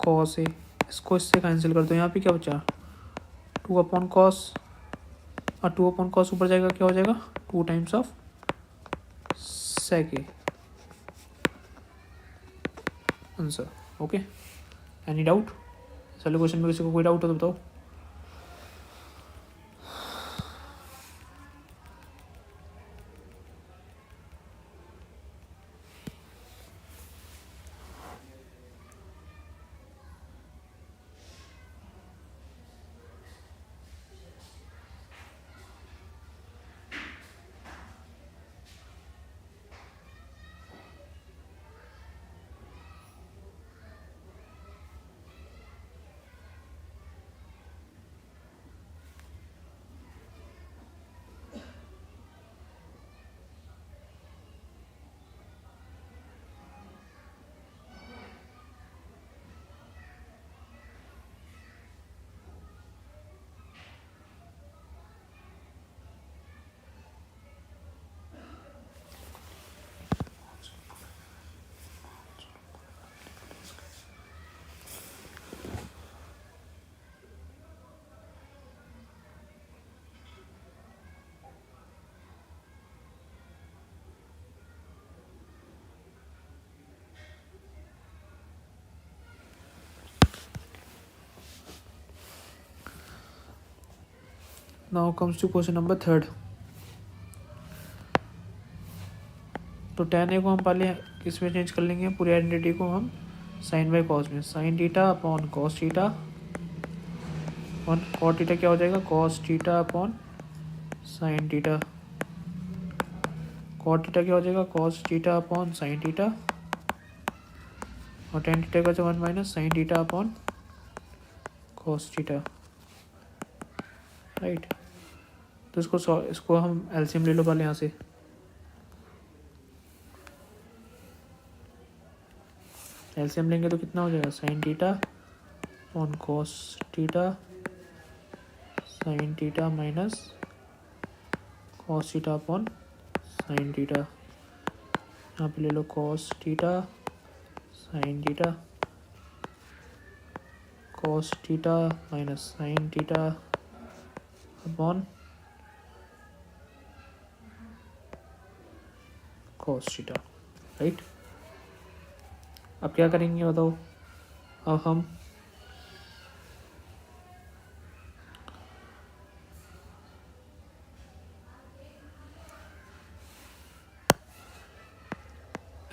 cos ए. इसको इससे कैंसिल कर दो. यहाँ पे क्या बचा 2 अपॉन कॉस, और 2 अपॉन कॉस ऊपर जाएगा क्या हो जाएगा 2 times of sec A. Answer. Okay. Any doubt? चलो क्वेश्चन में किसी को कोई डाउट हो तो बताओ. Now comes to question number 3. तो tan ए को हम पहले किस में चेंज कर लेंगे, पूरी आइडेंटिटी को हम साइन बाई कॉस में. Sine theta upon cos theta upon cot theta क्या हो जाएगा cos theta upon sine theta. Cot theta क्या हो जाएगा cos theta upon sine theta, और tan थीटा का 1 minus sine theta upon cos theta. Right. तो इसको हम एलसीएम ले लो पहले यहाँ से. एलसीएम लेंगे तो कितना हो जाएगा sine theta upon cos theta sine theta minus cos theta upon sine theta. यहाँ पे ले लो cos theta sine theta cos theta minus sine theta upon cos theta. Right. अब क्या करेंगे बताओ. अब हम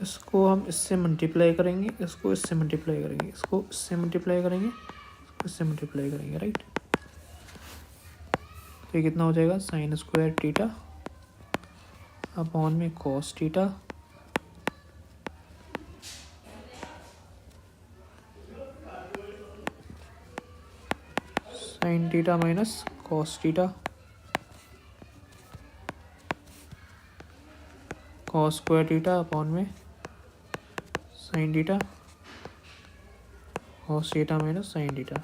इसको हम इससे मल्टीप्लाई करेंगे, इसको इससे मल्टीप्लाई करेंगे, इसको इससे मल्टीप्लाई करेंगे, इससे मल्टीप्लाई करेंगे. राइट. तो ये कितना हो जाएगा साइन स्क्वायर थीटा अपॉन में cos theta sine theta minus cos theta cos square theta upon में sine theta cos theta minus sine theta.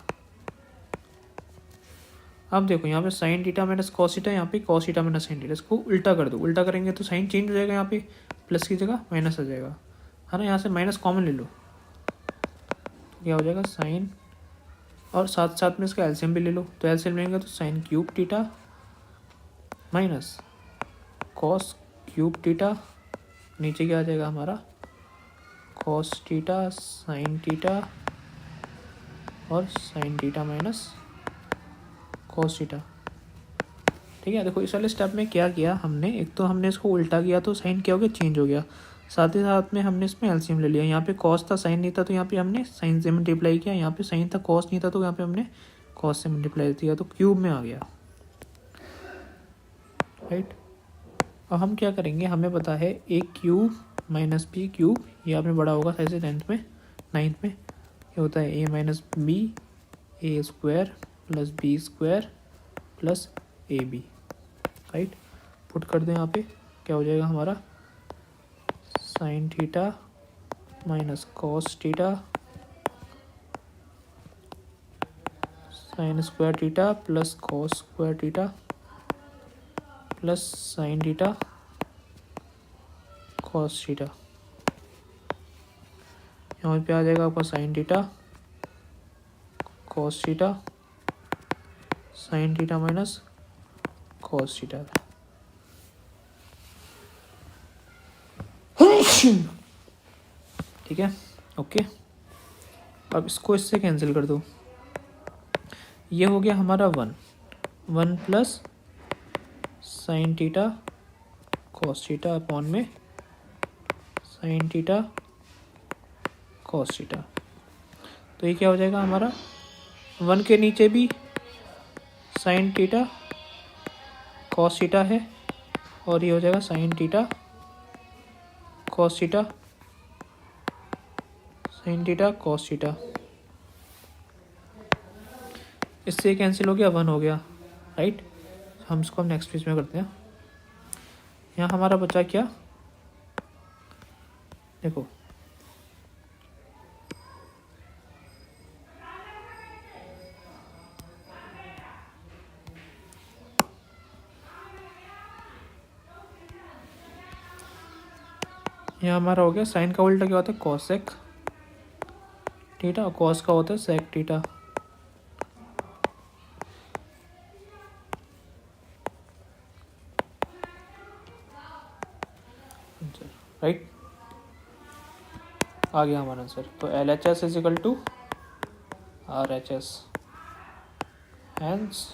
अब देखो यहाँ पे sine theta minus cos theta, यहाँ पे cos theta minus sine theta, इसको उल्टा कर दो। उल्टा करेंगे तो साइन चेंज हो जाएगा, यहाँ पे प्लस की जगह माइनस आ जाएगा, है ना। यहाँ से माइनस कॉमन ले लो तो क्या हो जाएगा साइन, और साथ साथ में इसका एलसीएम भी ले लो। तो एलसीएम लेंगे तो sine cube theta minus cos cube theta, नीचे क्या आ जाएगा हमारा कॉस थीटा साइन थीटा और sign theta minus cos theta. ठीक है, देखो इस वाले स्टेप में क्या किया हमने, एक तो हमने इसको उल्टा किया तो साइन क्या हो गया चेंज हो गया, साथ ही साथ में हमने इसमें एलसीएम ले लिया। यहाँ पे कॉस था साइन नहीं था तो यहाँ पे हमने साइन से मल्टीप्लाई किया, यहाँ पे साइन था कॉस नहीं था तो यहाँ पे हमने कॉस से मल्टीप्लाई किया, तो क्यूब में आ गया, राइट। अब हम क्या करेंगे, हमें पता है ए क्यूब माइनस बी क्यूब, ये आपने बड़ा होगा ऐसे 9th में ये होता है A minus B A square plus B square plus A B, right. Put कर दें यहाँ पे, क्या हो जाएगा हमारा sine theta minus cos theta sine square theta plus cos square theta plus sine theta cos theta. यहाँ पे आ जाएगा आपका sine theta cos theta sine theta minus cos theta. ठीक है, ओके। अब इसको इससे कैंसिल कर दो, ये हो गया हमारा 1 plus sine theta cos theta upon में साइन थीटा कॉस थीटा। तो ये क्या हो जाएगा हमारा 1 के नीचे भी साइन थीटा कॉस थीटा है और ये हो जाएगा sine theta cos theta sine theta cos theta. इससे कैंसिल हो गया, 1 हो गया, राइट। हम इसको नेक्स्ट पेज में करते हैं। यहाँ हमारा बचा क्या, देखो यहाँ हमारा हो गया साइन का उल्टा क्या होता है कॉसेक थीटा और कॉस का होता है सेक थीटा। राइट, आ गया हमारा आंसर। तो LHS is equal to RHS, hence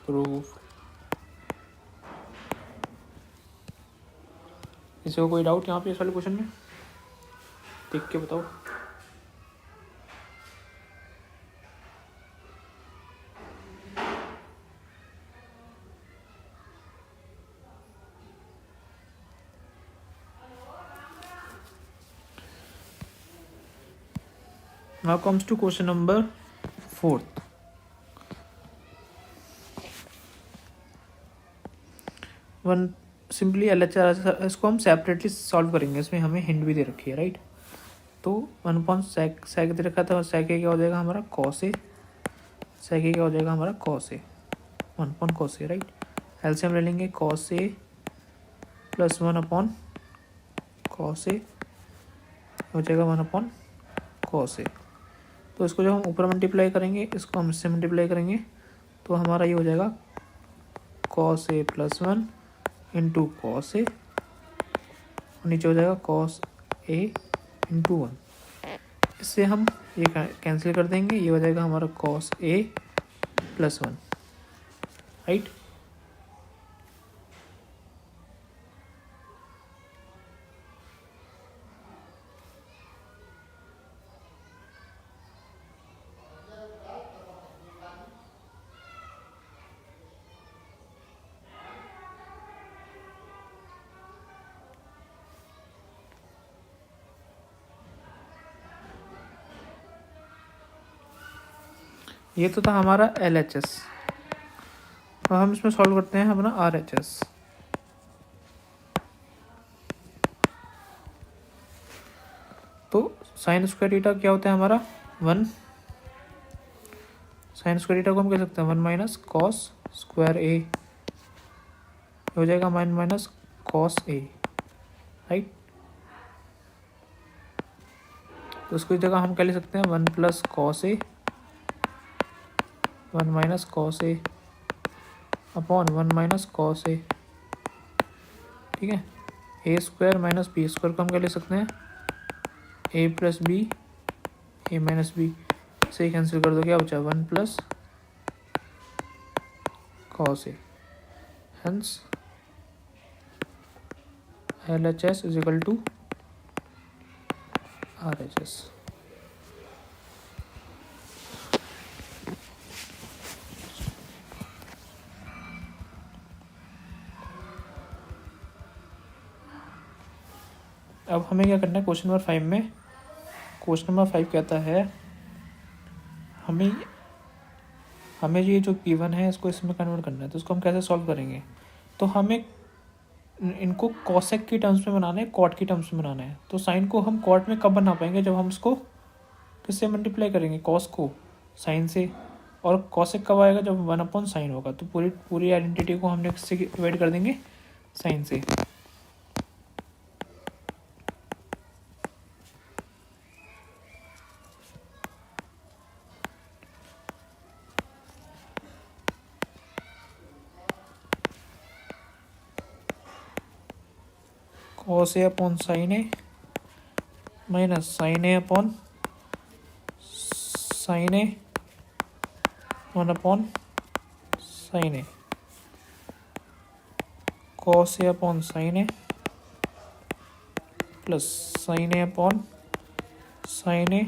proof. किसी को कोई डाउट यहाँ पे इस वाले क्वेश्चन में, देख के बताओ। Now comes to question number 4. One simply LHS इसको हम सेपरेटली सॉल्व करेंगे, इसमें हमें हिंट भी दे रखी है, राइट। तो 1/sec दे रखा था, sec क्या हो जाएगा हमारा cos A, sec क्या हो जाएगा हमारा cos A, 1/cos A, right. LCM ले लेंगे, cos A plus 1/cos A हो जाएगा 1/cos A। तो इसको जब हम ऊपर मल्टीप्लाई करेंगे, इसको हम इससे मल्टीप्लाई करेंगे तो हमारा ये हो जाएगा cos A plus 1 into cos A, नीचे हो जाएगा cos A इंटू 1। इससे हम ये कैंसिल कर देंगे, ये हो जाएगा हमारा cos A प्लस 1, राइट। ये तो था हमारा LHS। अब हम इसमें सॉल्व करते हैं अपना RHS। साइन स्क्वायर ईटा क्या होता है हमारा 1, साइन स्क्वायर ईटा को हम कह सकते हैं 1 माइनस कॉस स्क्वायर ए हो जाएगा, माइनस कॉस ए, राइट। तो उसकी जगह हम क्या ले सकते हैं 1 plus cos A 1 minus cos A upon 1 minus cos A, ठीक है। A square minus B square को हम क्या ले सकते हैं A plus B A minus B से कैंसिल कर दो, क्या बचा 1 plus cos A, hence LHS is equal to RHS। अब हमें क्या करना है क्वेश्चन नंबर 5 में, क्वेश्चन नंबर 5 कहता है हमें ये जो P1 है इसको इसमें कन्वर्ट करना है। तो इसको हम कैसे सॉल्व करेंगे, तो हमें इनको कॉसेक की टर्म्स में बनाना है, कॉट की टर्म्स में बनाना है। तो साइन को हम कॉट में कब बना पाएंगे, जब हम इसको किससे मल्टीप्लाई करेंगे, कॉस को साइन से, और कॉसेक कब आएगा जब 1/sin होगा। तो पूरी आइडेंटिटी को हमने किससे डिवाइड कर देंगे, साइन से। Cos A upon sine A minus sine A upon sine A 1/sin A, cos A upon sine A plus sine A upon sine A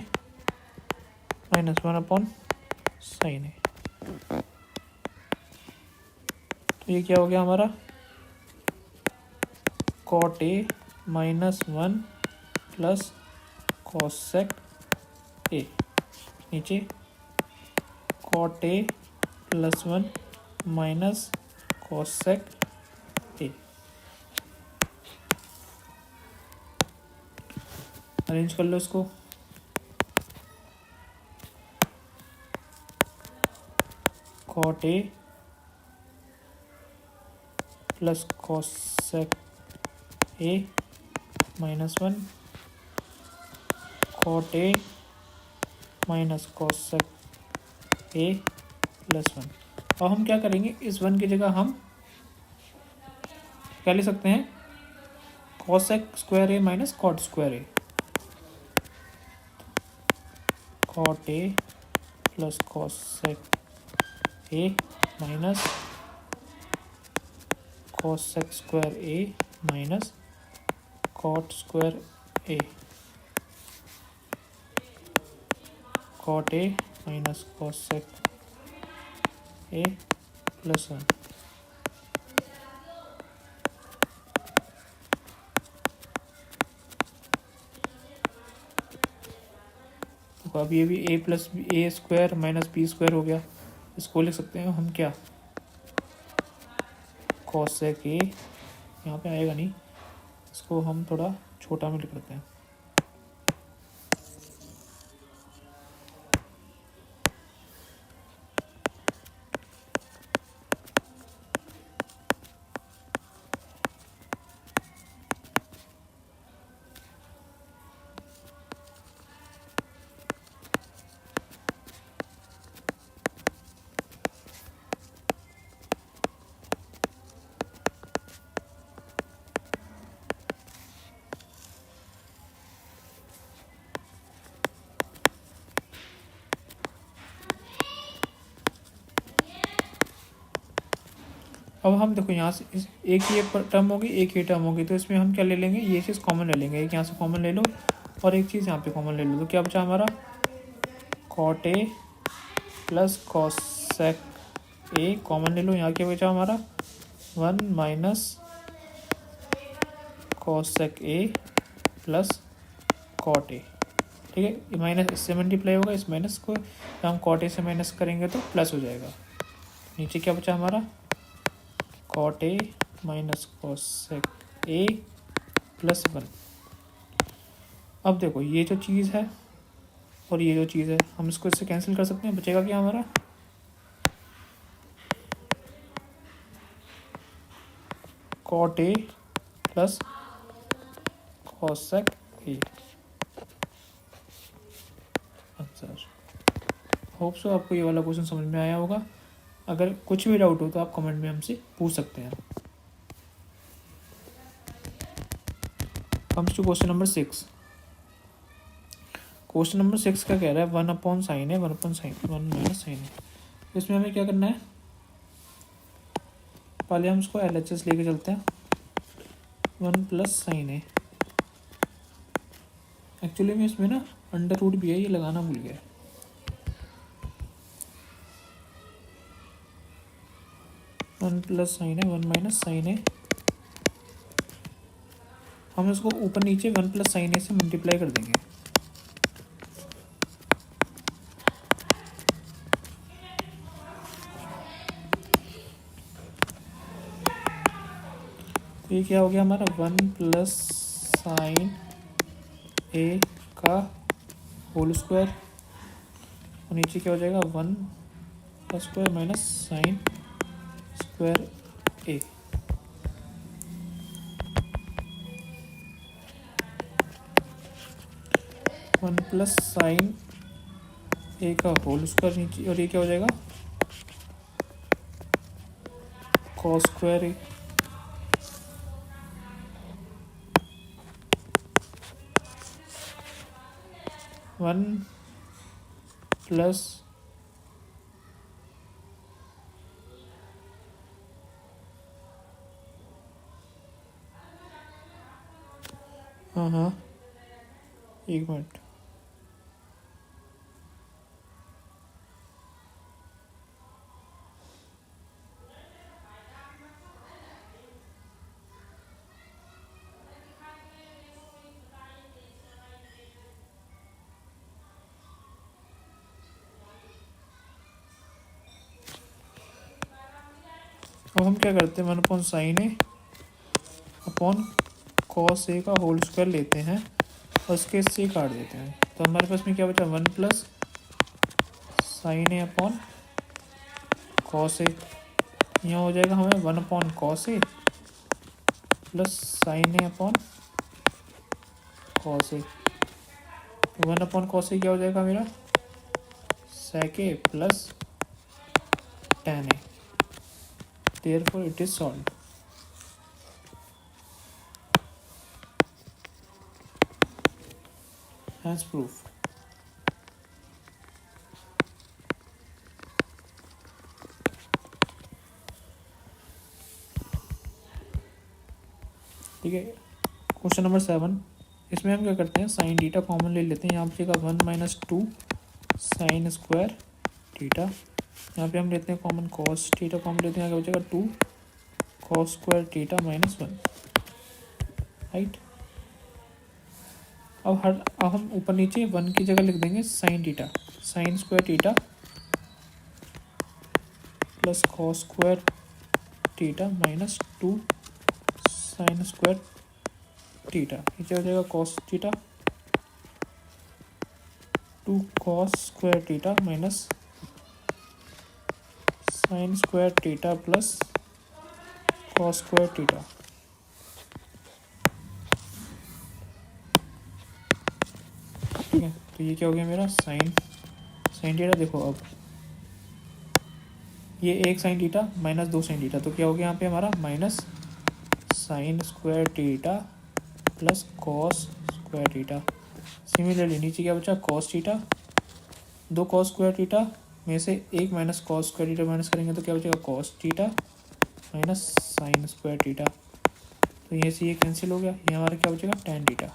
minus 1/sin A. तो ये क्या हो गया हमारा cot A minus 1 plus cosec A, नीचे cot A plus 1 minus cosec A. Arrange कर लो इसको, cot A plus cosec A minus 1 cot A minus cosec A plus 1। और हम क्या करेंगे, इस 1 की जगह हम क्या ले सकते हैं, cosec square A minus cot square A, cot A plus cosec A minus cosec square A minus cot square A, cot A minus cosec A plus 1। तो अब ये भी A plus A square minus B square हो गया। इसको लिख सकते हैं हम क्या, कॉसेक ए, यहाँ पे आएगा नहीं, इसको हम थोड़ा छोटा में लिख लेते हैं। अब हम देखो यहाँ से एक ये टर्म होगी, एक ये टर्म होगी, तो इसमें हम क्या ले लेंगे, ये चीज़ कॉमन ले लेंगे, एक यहाँ से कॉमन ले लो और एक चीज़ यहाँ पे कॉमन ले लो। तो क्या बचा हमारा cot A plus cosec A common ले लो, यहाँ क्या बचा हमारा 1 minus cosec A plus cot A, ठीक है। ये माइनस इससे मल्टीप्लाई होगा, इस माइनस को हम कॉट ए से माइनस करेंगे तो प्लस हो जाएगा। नीचे क्या बचा हमारा cot A minus cosec A plus 1। अब देखो ये जो चीज़ है और ये जो चीज़ है, हम इसको इससे कैंसिल कर सकते हैं। बचेगा क्या हमारा, cot A plus cosec A. Answer. Hope so आपको ये वाला क्वेश्चन समझ में आया होगा। अगर कुछ भी डाउट हो तो आप कमेंट में हमसे पूछ सकते हैं। Comes to question number 6। Question number 6 का कह रहा है 1/sin है 1/sin है। इसमें हमें क्या करना है, पहले हम इसको LHS लेके चलते हैं। 1 + sin है। एक्चुअली में इसमें ना अंडर रूट भी है, ये लगाना भूल गया। 1 + sin है 1 - sin है। हम इसको ऊपर नीचे 1 + sin से मल्टीप्लाई कर देंगे। तो ये क्या हो गया हमारा, 1 + sin a का होल स्क्वायर, और नीचे क्या हो जाएगा 1 का square minus sin square a। One plus sine A का होल स्क्वायर नीचे, और ये क्या हो जाएगा cos square A. One plus हाँ एक मिनट, अब हम क्या करते हैं 1/sin ए अपॉन कॉस ए का होल स्क्वायर लेते हैं और इसके से काट देते हैं। तो हमारे पास में क्या बचा 1 + sin ए अपॉन कॉस ए। यहाँ हो जाएगा हमें 1/cos ए प्लस sin ए अपॉन कॉस ए। 1/cos ए क्या हो जाएगा मेरा sec A plus tan A. Therefore it is solved। Hence proof। ठीक है, क्वेश्चन नंबर 7। इसमें हम क्या करते हैं साइन थीटा कॉमन ले लेते हैं। यहाँ पे का 1 - 2 साइन स्क्वायर थीटा, यहाँ पे हम लेते हैं कॉमन कॉस थीटा कॉमन लेते हैं, क्या बचेगा 2 कॉस स्क्वायर थीटा -1। राइट। अब हम ऊपर नीचे 1 की जगह लिख देंगे sine theta, sine square theta plus cos square theta -2 sign square theta. नीचे हो जाएगा cos theta 2 cos square theta minus sine square theta plus cos square theta. ठीक है, तो ये क्या हो गया मेरा साइन थीटा। देखो अब ये एक साइन थीटा -2 साइन थीटा, तो क्या हो गया यहाँ पे हमारा minus sine square theta plus cos square theta. Similarly नीचे क्या बचा cos theta, 2 cos square theta में से एक minus cos square theta minus करेंगे तो क्या बचेगा cos theta minus sine square theta. तो ये से ये कैंसिल हो गया, ये हमारा क्या बचेगा tan थीटा।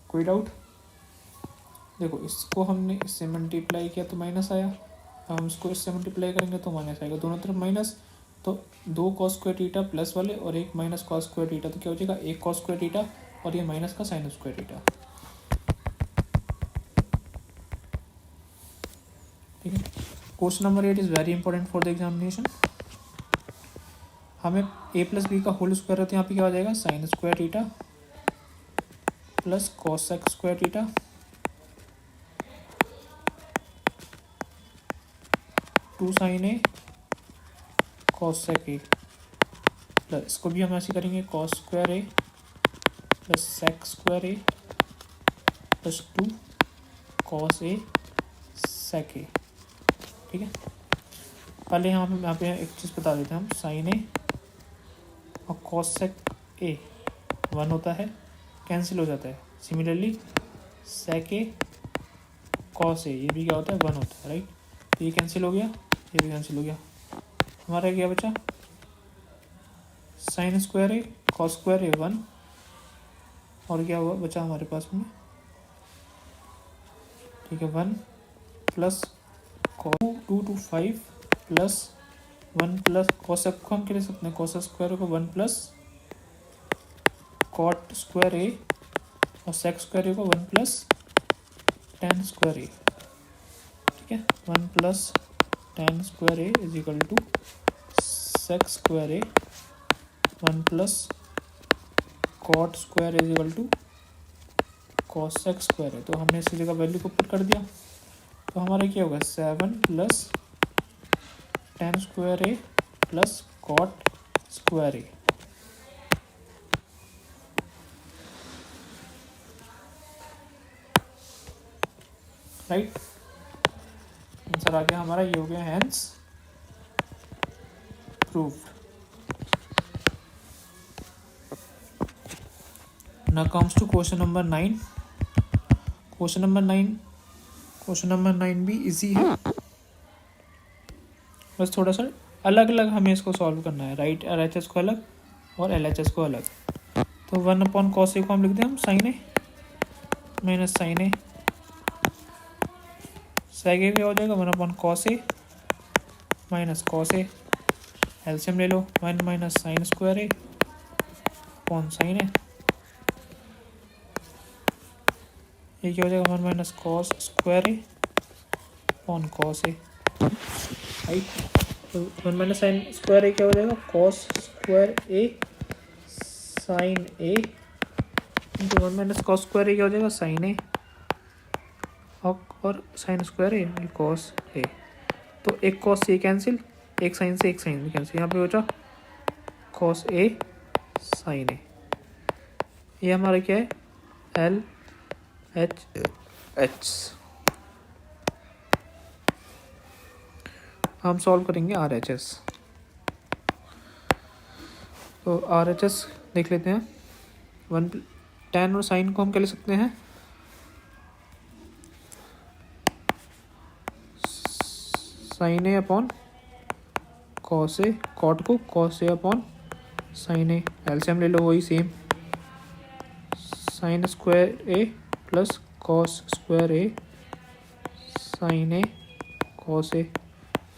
कोई डाउट? देखो इसको हमने इससे मल्टीप्लाई किया तो माइनस आया, अब हम इसको इससे मल्टीप्लाई करेंगे तो माइनस आएगा, दोनों तरफ माइनस। तो 2 कॉस स्क्वायर थीटा प्लस वाले और एक माइनस कॉस स्क्वायर थीटा, तो क्या हो जाएगा 1 कॉस स्क्वायर थीटा और ये माइनस का साइन स्क्वायर थीटा। ठीक है, question number 8 is very important for the examination. हमें ए प्लस बी का होल स्क्वायर है तो यहाँ पे क्या हो जाएगा, sine square theta plus cosec square theta two sine A cosec A plus इसको भी हम ऐसे करेंगे cos square A plus sec square A plus two cos A sec A. ठीक है, पहले हम यहाँ पे एक चीज़ बता देते हैं, हम साइन ए और कॉस सेक ए 1 होता है, कैंसिल हो जाता है। Similarly sec A cos A ये भी क्या होता है, 1 होता है, राइट। तो ये कैंसिल हो गया, ये भी कैंसिल हो गया। हमारा क्या बचा, sign square A cos square A 1 और क्या हुआ बचा हमारे पास में, ठीक है, 1 plus two two 5 plus 1 plus cosec को हम क्या ले सकते हैं, कॉस स्क्वायर को 1 प्लस कॉट स्क्वायर ए और सेक स्क्वायर ए को 1 प्लस टेन स्क्वायर ए। ठीक है, 1 plus tan square A is equal to sec square A 1 plus cot square is equal to cosec square है। तो हमने इसकी जगह वैल्यू को पुट कर दिया, तो हमारा क्या होगा 7 plus tan square A plus cot square A. Right, answer आ गया हमारा, ये हो गया hence proved. Now comes to question number 9. Question number 9 भी इजी है, बस थोड़ा सा अलग अलग हमें इसको सॉल्व करना है, राइट। RHS को अलग और LHS को अलग। तो 1 अपॉन कॉस ए को हम लिखते हैं हम sign A minus sine A, sec ए क्या हो जाएगा 1 अपॉन कॉस ए माइनस कॉस ए, एलसीएम ले लो 1 minus sine square A upon sine A, ये क्या हो जाएगा 1 minus cos square A upon cos A, right. तो 1 माइनस साइन स्क्वायर ए क्या हो जाएगा, cos square A sine A into 1 minus cos square A क्या हो जाएगा, साइन ए और sign square A cos A. तो एक कॉस से कैंसिल, एक साइन से एक साइन कैंसिल, यहाँ पे बचा कॉस ए साइन ए। ये हमारा क्या है, एल एच एच। हम सॉल्व करेंगे RHS। तो RHS देख लेते हैं, 1 tan और साइन को हम क्या ले सकते हैं, sign A upon cos A, cot को cos A upon sine A, LCM ले लो वही same, sign square A plus cos square A sine A cos ए,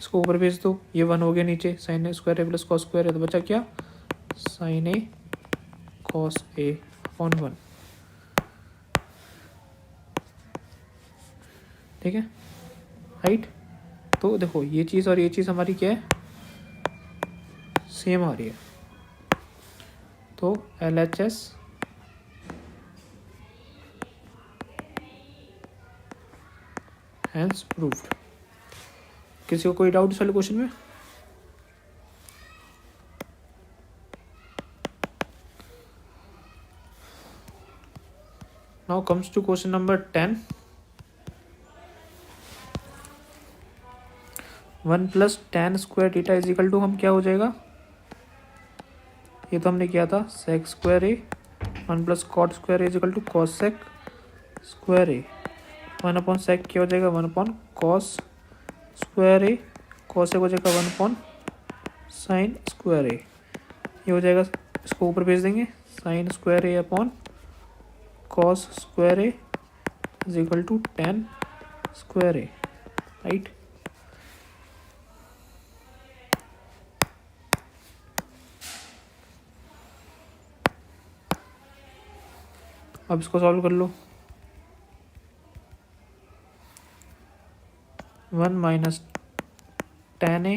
इसको ऊपर भेज दो, ये 1 हो गया नीचे, sign A square A plus cos square है, तो बचा क्या, sign A cos A upon 1। ठीक है, राइट। तो देखो ये चीज़ और ये चीज़ हमारी क्या है, सेम आ रही है। तो LHS हैंस प्रूव्ड। किसी को कोई डाउट इस वाले क्वेश्चन में? Now comes to question number 10। 1 plus tan square theta is equal to, हम क्या हो जाएगा, ये तो हमने किया था, sec square A 1 plus cot square is equal to cosec square A, 1 upon sec क्या हो जाएगा 1 upon cos square A, cos A हो जाएगा 1 अपॉन साइन स्क्वायर ए, ये हो जाएगा, इसको ऊपर भेज देंगे, sine square A upon cos square A is equal to tan square A, right. अब इसको सॉल्व कर लो, 1 minus tan A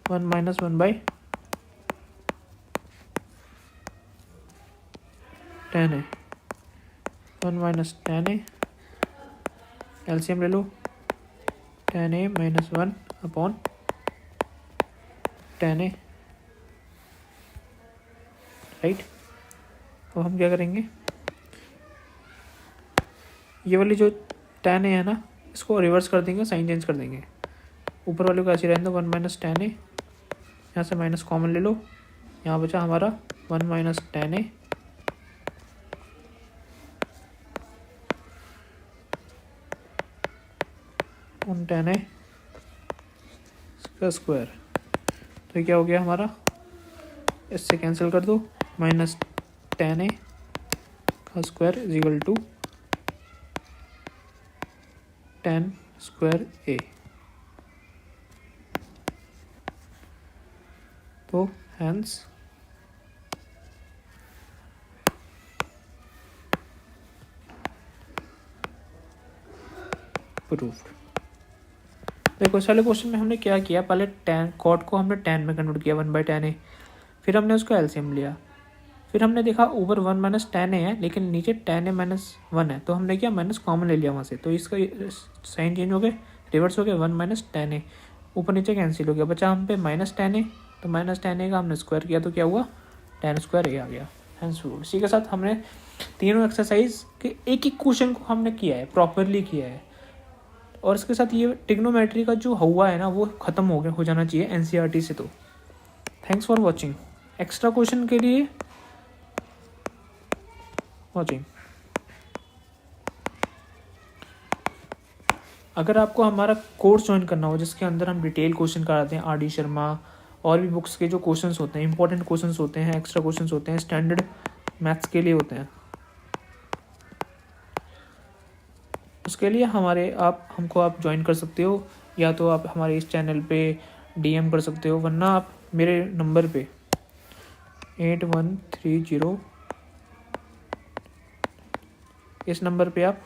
1 minus 1 by tan A, 1 minus tan A, LCM ले लो, tan A minus 1 upon tan A, right. तो हम क्या करेंगे, ये वाली जो टेन ए है ना, इसको रिवर्स कर देंगे, साइन चेंज कर देंगे, ऊपर वाले को ऐसे रहने दो, 1 माइनस टेन ए, यहाँ से माइनस कॉमन ले लो, यहाँ बचा हमारा 1 minus tan A, on tan A इसका स्क्वायर। तो क्या हो गया हमारा, इससे कैंसिल कर दो, माइनस टेन ए का square is equal to tan square A. तो हैंस प्रूफ्ड। देखो इस वाले क्वेश्चन में हमने क्या किया, पहले टेन कॉट को हमने टेन में कन्वर्ट किया, 1 बाई टेन ए, फिर हमने उसको एलसीएम लिया, फिर हमने देखा ऊपर 1 माइनस टेन ए है लेकिन नीचे टेन ए माइनस 1 है, तो हमने क्या माइनस कॉमन ले लिया वहाँ से, तो इसका साइन चेंज हो गए, रिवर्स हो गया, 1 माइनस टेन ए, ऊपर नीचे कैंसिल हो गया, बचा हम पे माइनस टेन ए, तो माइनस टेन ए का हमने स्क्वायर किया तो क्या हुआ, टेन स्क्वायर ए आ गया। Hence proved. इसी के साथ हमने तीनों एक्सरसाइज के एक एक क्वेश्चन को हमने किया है, प्रॉपरली किया है, और इसके साथ ये ट्रिग्नोमेट्री का जो हुआ है ना वो ख़त्म हो जाना चाहिए एनसीईआरटी से। तो thanks for watching. Extra question के लिए वॉचिंग। अगर आपको हमारा कोर्स ज्वाइन करना हो जिसके अंदर हम डिटेल क्वेश्चन कराते हैं, आर.डी. शर्मा और भी बुक्स के जो क्वेश्चंस होते हैं, इंपॉर्टेंट क्वेश्चंस होते हैं, एक्स्ट्रा क्वेश्चंस होते हैं, स्टैंडर्ड मैथ्स के लिए होते हैं, उसके लिए हमको आप ज्वाइन कर सकते हो, या तो आप हमारे इस चैनल पे डीएम कर सकते हो, वरना आप मेरे नंबर पे 8130 इस नंबर पे आप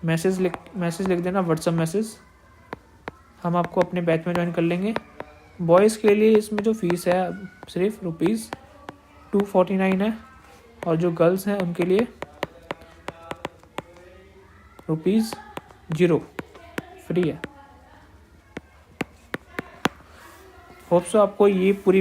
मैसेज लिख देना, व्हाट्सएप मैसेज, हम आपको अपने बैच में ज्वाइन कर लेंगे। बॉयज़ के लिए इसमें जो फीस है सिर्फ ₹249 है, और जो गर्ल्स हैं उनके लिए ₹0 फ्री है। होप सो आपको ये पूरी